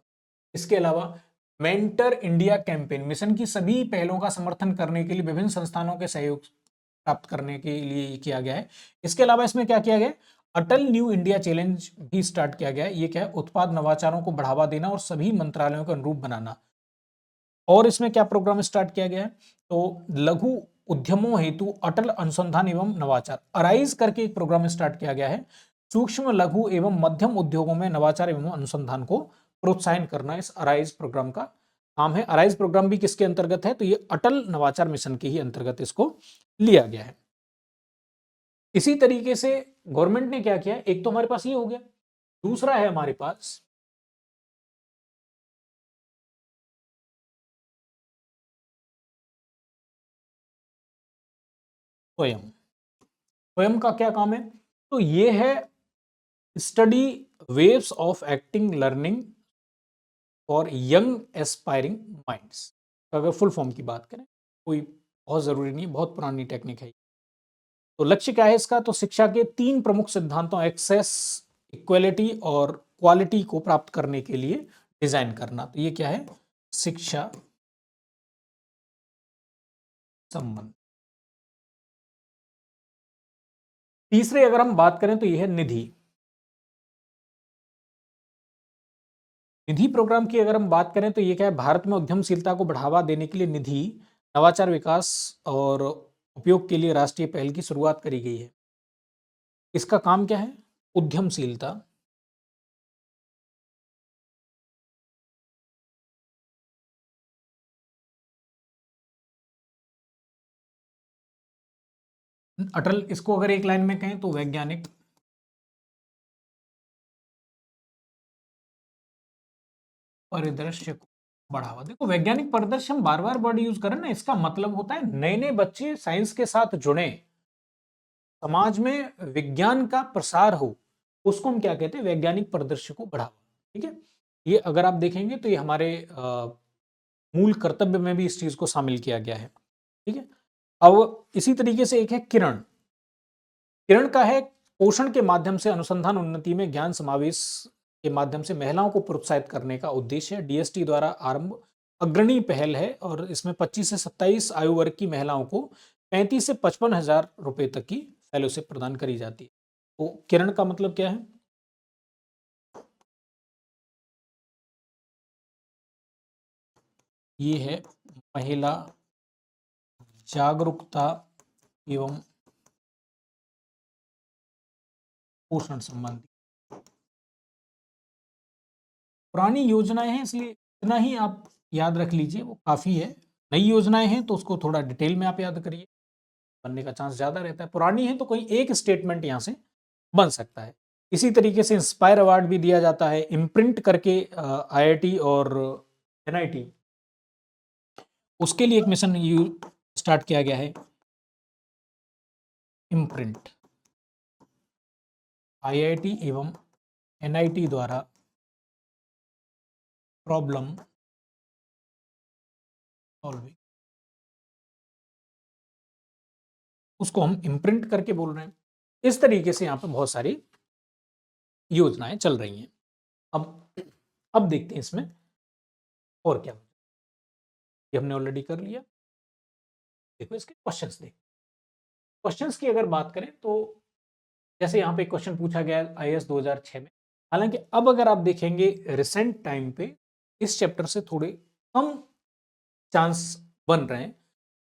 इसके अलावा मेंटर इंडिया कैंपेन मिशन की सभी पहलों का समर्थन करने के लिए विभिन्न संस्थानों के सहयोग प्राप्त करने के लिए किया गया है। इसके अलावा इसमें क्या किया गया, अटल न्यू इंडिया चैलेंज भी स्टार्ट किया गया है। ये क्या है, उत्पाद नवाचारों को बढ़ावा देना और सभी मंत्रालयों के अनुरूप बनाना। और इसमें क्या प्रोग्राम स्टार्ट किया गया है, तो लघु उद्यमों हेतु अटल अनुसंधान एवं नवाचार अराइज करके एक प्रोग्राम स्टार्ट किया गया है। सूक्ष्म लघु एवं मध्यम उद्योगों में नवाचार एवं अनुसंधान को प्रोत्साहन करना इस अराइज प्रोग्राम का काम है। अराइज प्रोग्राम भी किसके अंतर्गत है, तो ये अटल नवाचार मिशन के ही अंतर्गत इसको लिया गया है। इसी तरीके से गवर्नमेंट ने क्या किया, एक तो हमारे पास ये हो गया, दूसरा है हमारे पास स्वयं। स्वयं का क्या काम है, तो ये है study waves of acting learning for young aspiring minds. अगर फुल फॉर्म की बात करें, कोई बहुत जरूरी नहीं, बहुत पुरानी टेक्निक है। तो लक्ष्य क्या है इसका, तो शिक्षा के 3 प्रमुख सिद्धांतों एक्सेस, इक्वलिटी और क्वालिटी को प्राप्त करने के लिए डिजाइन करना। तो ये क्या है, शिक्षा संबंध। तीसरे अगर हम बात करें तो यह है निधि। निधि प्रोग्राम की अगर हम बात करें तो ये क्या है, भारत में उद्यमशीलता को बढ़ावा देने के लिए निधि, नवाचार, विकास और उपयोग के लिए राष्ट्रीय पहल की शुरुआत करी गई है। इसका काम क्या है, उद्यमशीलता, अटल, इसको अगर एक लाइन में कहें तो वैज्ञानिक परिदृश्य को बढ़ावा। देखो, वैज्ञानिक परिदृश्य हम बार बार वर्ड यूज करें ना, इसका मतलब होता है नए नए बच्चे साइंस के साथ जुड़े, समाज में विज्ञान का प्रसार हो, उसको हम क्या कहते हैं, वैज्ञानिक परिदृश्य को बढ़ावा। ठीक है, ये अगर आप देखेंगे तो ये हमारे मूल कर्तव्य में भी इस चीज को शामिल किया गया है। ठीक है, अब इसी तरीके से एक है किरण। किरण का है पोषण के माध्यम से अनुसंधान उन्नति में ज्ञान समावेश के माध्यम से महिलाओं को प्रोत्साहित करने का उद्देश्य है। डीएसटी द्वारा आरंभ अग्रणी पहल है और इसमें 25 से 27 आयु वर्ग की महिलाओं को 35 से 55 हजार रुपए तक की फेलोशिप प्रदान करी जाती है। तो किरण का मतलब क्या है, ये है महिला जागरूकता एवं पोषण संबंधी। पुरानी योजनाएं हैं इसलिए इतना ही आप याद रख लीजिए, वो काफी है। नई योजनाएं हैं तो उसको थोड़ा डिटेल में आप याद करिए, बनने का चांस ज्यादा रहता है। पुरानी है तो कोई एक स्टेटमेंट यहां से बन सकता है। इसी तरीके से इंस्पायर अवार्ड भी दिया जाता है, इम्प्रिंट करके आईआईटी और एनआईटी, उसके लिए एक मिशन स्टार्ट किया गया है, इम्प्रिंट। आईआईटी एवं एनआईटी द्वारा प्रॉब्लम सॉल्विंग, उसको हम इम्प्रिंट करके बोल रहे हैं। इस तरीके से यहाँ पे बहुत सारी योजनाएं चल रही हैं। अब देखते हैं इसमें और क्या, ये हमने ऑलरेडी कर लिया। देखो इसके क्वेश्चंस देख, क्वेश्चंस की अगर बात करें तो जैसे यहाँ पे क्वेश्चन पूछा गया है आईएएस 2006 में। हालांकि अब अगर आप देखेंगे रिसेंट टाइम पे इस चैप्टर से थोड़े कम चांस बन रहे हैं।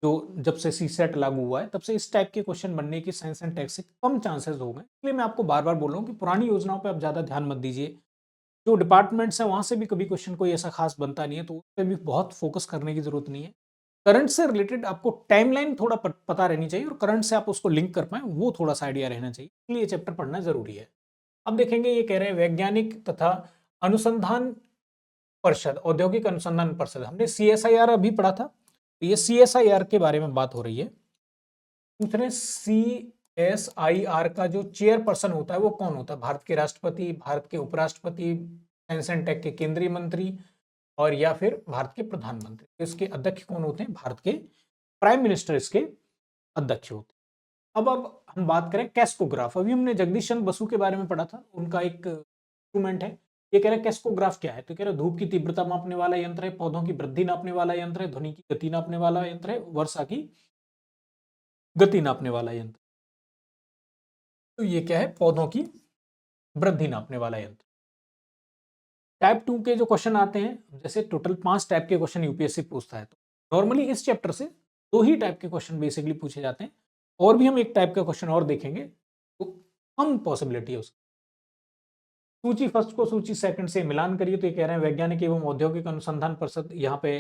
जो जब से सीसेट लागू हुआ है तब से इस टाइप के क्वेश्चन बनने की साइंस एंड टेक से कम चांसेस हो गए। इसलिए मैं आपको बार बार बोल रहा हूँ कि पुरानी योजनाओं पर आप ज्यादा ध्यान मत दीजिए। जो डिपार्टमेंट्स हैं वहाँ से भी कभी क्वेश्चन कोई ऐसा खास बनता नहीं है, तो उस पे भी बहुत फोकस करने की ज़रूरत नहीं है। करंट से रिलेटेड आपको टाइमलाइन थोड़ा पता रहनी चाहिए और करंट से आप उसको लिंक कर पाएँ, वो थोड़ा-सा आइडिया रहना चाहिए। इसलिए ये चैप्टर पढ़ना ज़रूरी है। अब देखेंगे ये कह रहे हैं वैज्ञानिक तथा अनुसंधान परिषद, औद्योगिक अनुसंधान परिषद। हमने सीएसआईआर अभी पढ़ा था, तो ये सीएसआईआर के बारे में बात हो रही है। पूछ रहे हैं सीएसआईआर का जो चेयरपर्सन होता है वो कौन होता है? भारत के राष्ट्रपति, भारत के उपराष्ट्रपति, साइंस एंड टेक के केंद्रीय मंत्री और या फिर भारत के प्रधानमंत्री। तो इसके अध्यक्ष कौन होते हैं? भारत के प्राइम मिनिस्टर इसके अध्यक्ष होते हैं। अब हम बात करें कैस्कोग्राफ। अभी हमने जगदीश चंद्र बसु के बारे में पढ़ा था, उनका एक इंस्ट्रूमेंट है। ये कह रहे हैं कैस्कोग्राफ क्या है? तो कह रहे हैं धूप की तीव्रता मापने वाला यंत्र है, पौधों की वृद्धि नापने वाला यंत्र है, ध्वनि की गति नापने वाला यंत्र है, वर्षा की गति नापने वाला यंत्र। तो ये क्या है? पौधों की वृद्धि नापने वाला यंत्र। टाइप 2 के जो क्वेश्चन आते हैं, जैसे टोटल 5 टाइप के क्वेश्चन यूपीएससी पूछता है, तो नॉर्मली इस चैप्टर से 2 ही टाइप के क्वेश्चन बेसिकली पूछे जाते हैं, और भी हम एक टाइप का क्वेश्चन और देखेंगे, तो कम पॉसिबिलिटी है उसकी। सूची फर्स्ट को सूची सेकंड से मिलान करिए, तो ये कह रहे हैं वैज्ञानिक एवं औद्योगिक अनुसंधान परिषद, यहाँ पे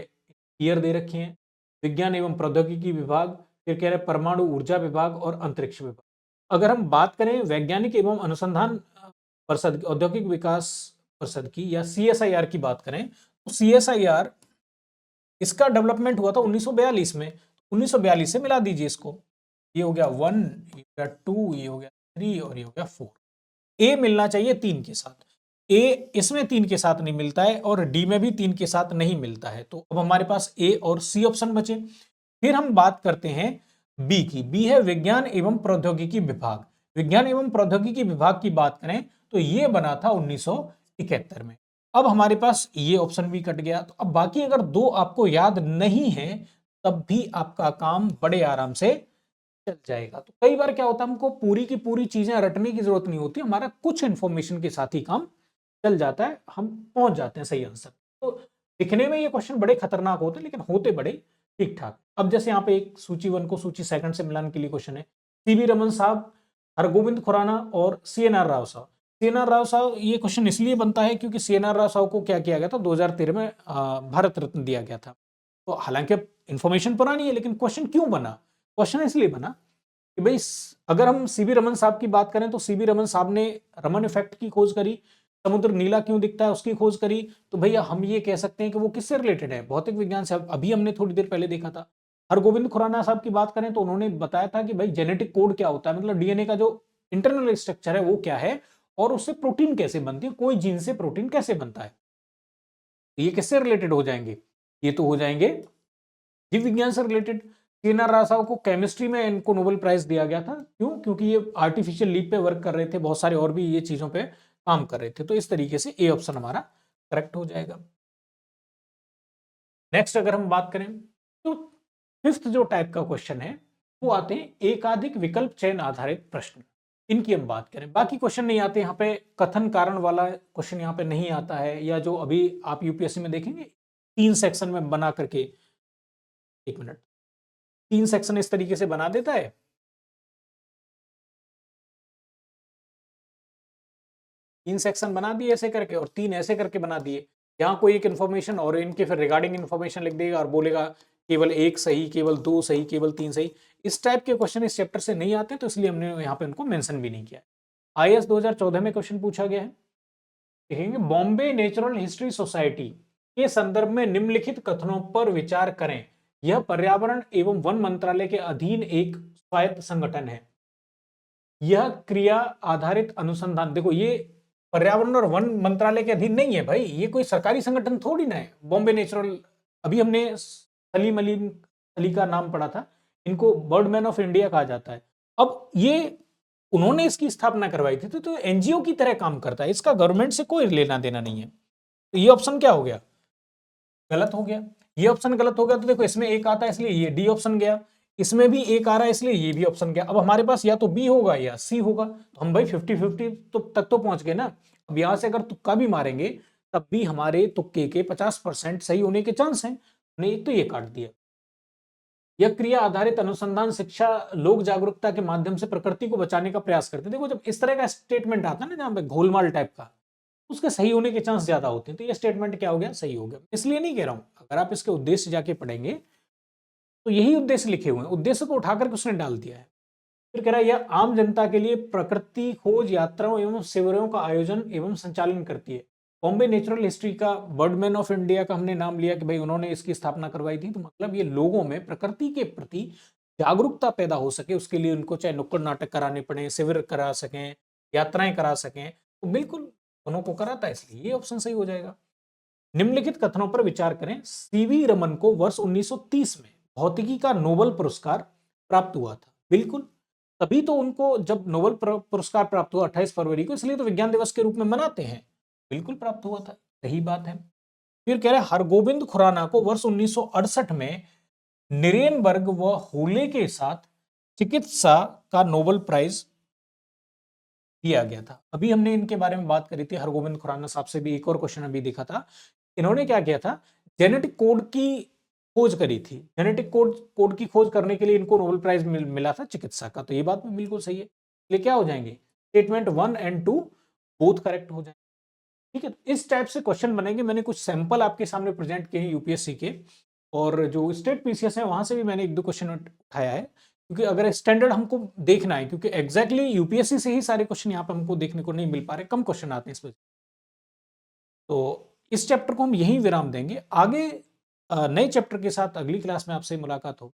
ईयर दे रखी है, विज्ञान एवं प्रौद्योगिकी विभाग, फिर कह रहे हैं परमाणु ऊर्जा विभाग और अंतरिक्ष विभाग। अगर हम बात करें वैज्ञानिक एवं अनुसंधान परिषद, औद्योगिक विकास परिषद की, या सीएसआईआर की बात करें, तो सीएसआईआर इसका डेवलपमेंट हुआ था 1942 में। 1942 से मिला दीजिए इसको, ये हो गया 1, ये हो गया 2, ये हो गया 3 और ये हो गया 4। ए मिलना चाहिए 3 के साथ, ए इसमें 3 के साथ नहीं मिलता है और डी में भी 3 के साथ नहीं मिलता है, तो अब हमारे पास ए और सी ऑप्शन बचे। फिर हम बात करते हैं बी की। बी है विज्ञान एवं प्रौद्योगिकी विभाग। विज्ञान एवं प्रौद्योगिकी विभाग की बात करें तो ये बना था 1971 में। अब हमारे पास ये ऑप्शन भी कट गया, तो अब बाकी अगर 2 आपको याद नहीं है तब भी आपका काम बड़े आराम से चल जाएगा। तो कई बार क्या होता है, हमको पूरी की पूरी चीजें रटने की जरूरत नहीं होती, हमारा कुछ इंफॉर्मेशन के साथ ही काम चल जाता है, हम पहुंच जाते हैं सही आंसर। तो दिखने में ये क्वेश्चन बड़े खतरनाक होते हैं, लेकिन होते बड़े ठीक ठाक। अब जैसे यहाँ पे एक सूची 1 को सूची सेकंड से मिलाने के लिए क्वेश्चन है, सीवी रमन साहब, हरगोविंद खुराना और सीएनआर राव साहब। सीएनआर राव साहब, ये क्वेश्चन इसलिए बनता है क्योंकि सीएनआर राव साहब को क्या किया गया था, 2013 में भारत रत्न दिया गया था। तो हालांकि इंफॉर्मेशन पुरानी है, लेकिन क्वेश्चन क्यों बना? क्वेश्चन इसलिए बना कि भाई अगर हम सीवी रमन साहब की बात करें तो सीवी रमन साहब ने रमन इफेक्ट की खोज करी, समुद्र नीला क्यों दिखता है उसकी खोज करी। तो भैया हम ये कह सकते हैं कि वो किससे रिलेटेड है? भौतिक विज्ञान से। अभी हमने थोड़ी देर पहले देखा था। हरगोविंद खुराना साहब की बात करें तो उन्होंने बताया था कि भाई जेनेटिक कोड क्या होता है, मतलब डीएनए का जो इंटरनल स्ट्रक्चर है वो क्या है और उससे प्रोटीन कैसे बनती है, कोई जीन से प्रोटीन कैसे बनता है। ये किससे रिलेटेड हो जाएंगे? ये तो हो जाएंगे जीव विज्ञान से रिलेटेड। सीएनआर राव साहब को केमिस्ट्री में इनको नोबेल प्राइज दिया गया था, क्यों? क्योंकि ये आर्टिफिशियल लीफ पे वर्क कर रहे थे, बहुत सारे और भी ये चीजों पे काम कर रहे थे। तो इस तरीके से ए ऑप्शन हमारा करेक्ट हो जाएगा। नेक्स्ट अगर हम बात करें तो फिफ्थ जो टाइप का क्वेश्चन है वो आते हैं एकाधिक विकल्प चयन आधारित प्रश्न। इनकी हम बात करें, बाकी क्वेश्चन नहीं आते। यहाँ पे कथन कारण वाला क्वेश्चन यहाँ पे नहीं आता है, या जो अभी आप यूपीएससी में देखेंगे 3 सेक्शन में बना करके, 1 मिनट, 3 सेक्शन इस तरीके से बना देता है। 3 सेक्शन बना दिए ऐसे करके और 3 ऐसे करके बना दिए। यहाँ कोई एक इन्फॉर्मेशन और इनके फिर रिगार्डिंग इन्फॉर्मेशन लिख देगा और बोलेगा केवल 1 सही, केवल 2 सही, केवल 3 सही। इस टाइप के क्वेश्चन इस चैप्टर से नहीं आते, तो इसलिए हमने यहाँ पे उनको मेंशन भी नहीं किया। आईएएस 2014 में क्वेश्चन पूछा गया है, देखेंगे बॉम्बे नेचुरल हिस्ट्री सोसाइटी के संदर्भ में निम्नलिखित कथनों पर विचार करें। यह पर्यावरण एवं वन मंत्रालय के अधीन एक स्वायत्त संगठन है। यह क्रिया आधारित अनुसंधान, देखो ये पर्यावरण और वन मंत्रालय के अधीन नहीं है भाई, ये कोई सरकारी संगठन थोड़ी ना है। बॉम्बे नेचुरल, अभी हमने सलीम अली का नाम पढ़ा था, इनको बर्डमैन ऑफ इंडिया कहा जाता है। अब ये उन्होंने इसकी स्थापना करवाई थी, तो एनजीओ की तरह काम करता है, इसका गवर्नमेंट से कोई लेना देना नहीं है। तो ये ऑप्शन क्या हो गया? गलत हो गया। ये ऑप्शन गलत हो गया, तो देखो इसमें एक आता है इसलिए ये डी ऑप्शन गया, इसमें भी एक आ रहा है इसलिए ये भी ऑप्शन गया। अब हमारे पास या तो बी होगा या सी होगा, तो हम भाई 50-50 तो तक तो पहुंच गए ना। अब यहां से अगर तुक्का भी मारेंगे तब भी हमारे तुक्के के 50% सही होने के चांस हैं। हमने एक तो ये काट दिया। यह क्रिया आधारित अनुसंधान शिक्षा लोक जागरूकता के माध्यम से प्रकृति को बचाने का प्रयास करते हैं। देखो जब इस तरह का स्टेटमेंट आता है ना, जहां पे घोलमाल टाइप का, उसके सही होने के चांस ज़्यादा होते हैं। तो ये स्टेटमेंट क्या हो गया? सही हो गया। इसलिए नहीं कह रहा हूँ, अगर आप इसके उद्देश्य जाके पढ़ेंगे, तो यही उद्देश्य लिखे हुए हैं, उद्देश्य को उठा करके उसने डाल दिया है। फिर कह रहा है यह आम जनता के लिए प्रकृति खोज यात्राओं एवं शिविरों का आयोजन एवं संचालन करती है। बॉम्बे नेचुरल हिस्ट्री का बर्डमैन ऑफ इंडिया का हमने नाम लिया कि भाई उन्होंने इसकी स्थापना करवाई थी, तो मतलब ये लोगों में प्रकृति के प्रति जागरूकता पैदा हो सके, उसके लिए उनको चाहे नुक्कड़ नाटक कराने पड़े, शिविर करा सकें, यात्राएं करा सकें, तो बिल्कुल उन्हों को कराता है, इसलिए ये ऑप्शन सही हो जाएगा। निम्नलिखित कथनों पर विचार करें। सीवी रमन को वर्ष 1930 में भौतिकी का नोबेल पुरस्कार प्राप्त हुआ था। बिल्कुल, तभी तो उनको जब नोबेल पुरस्कार प्राप्त हुआ 28 फरवरी को, इसलिए तो विज्ञान दिवस के रूप में मनाते हैं। बिल्कुल प्राप्त हुआ था, सही बात है। फिर कह रहे हैं हरगोविंद खुराना को वर्ष 1968 में निरेनबर्ग व हुले के साथ चिकित्सा का नोबेल प्राइज दिया गया था। अभी हमने इनके बारे में बात करी थी, हरगोविंद खुराना साहब से भी एक और क्वेश्चन अभी देखा था। इन्होंने क्या किया था? जेनेटिक कोड की खोज करी थी। जेनेटिक कोड की खोज करने के लिए इनको नोबेल प्राइज मिला था चिकित्सा का। तो ये बात भी बिल्कुल सही है। ये क्या हो जाएंगे? स्टेटमेंट 1 एंड 2 बोथ करेक्ट हो जाएंगे। ठीक है, तो इस टाइप से क्वेश्चन बनेंगे। मैंने कुछ सैंपल आपके सामने प्रेजेंट किए हैं यूपीएससी के, और जो स्टेट पीसीएस है वहां से भी मैंने एक दो क्वेश्चन उठाया है, क्योंकि अगर स्टैंडर्ड हमको देखना है, क्योंकि एग्जैक्टली यूपीएससी से ही सारे क्वेश्चन यहाँ पे हमको देखने को नहीं मिल पा रहे, कम क्वेश्चन आते हैं इसमें। तो इस चैप्टर को हम यहीं विराम देंगे। आगे नए चैप्टर के साथ अगली क्लास में आपसे मुलाकात हो।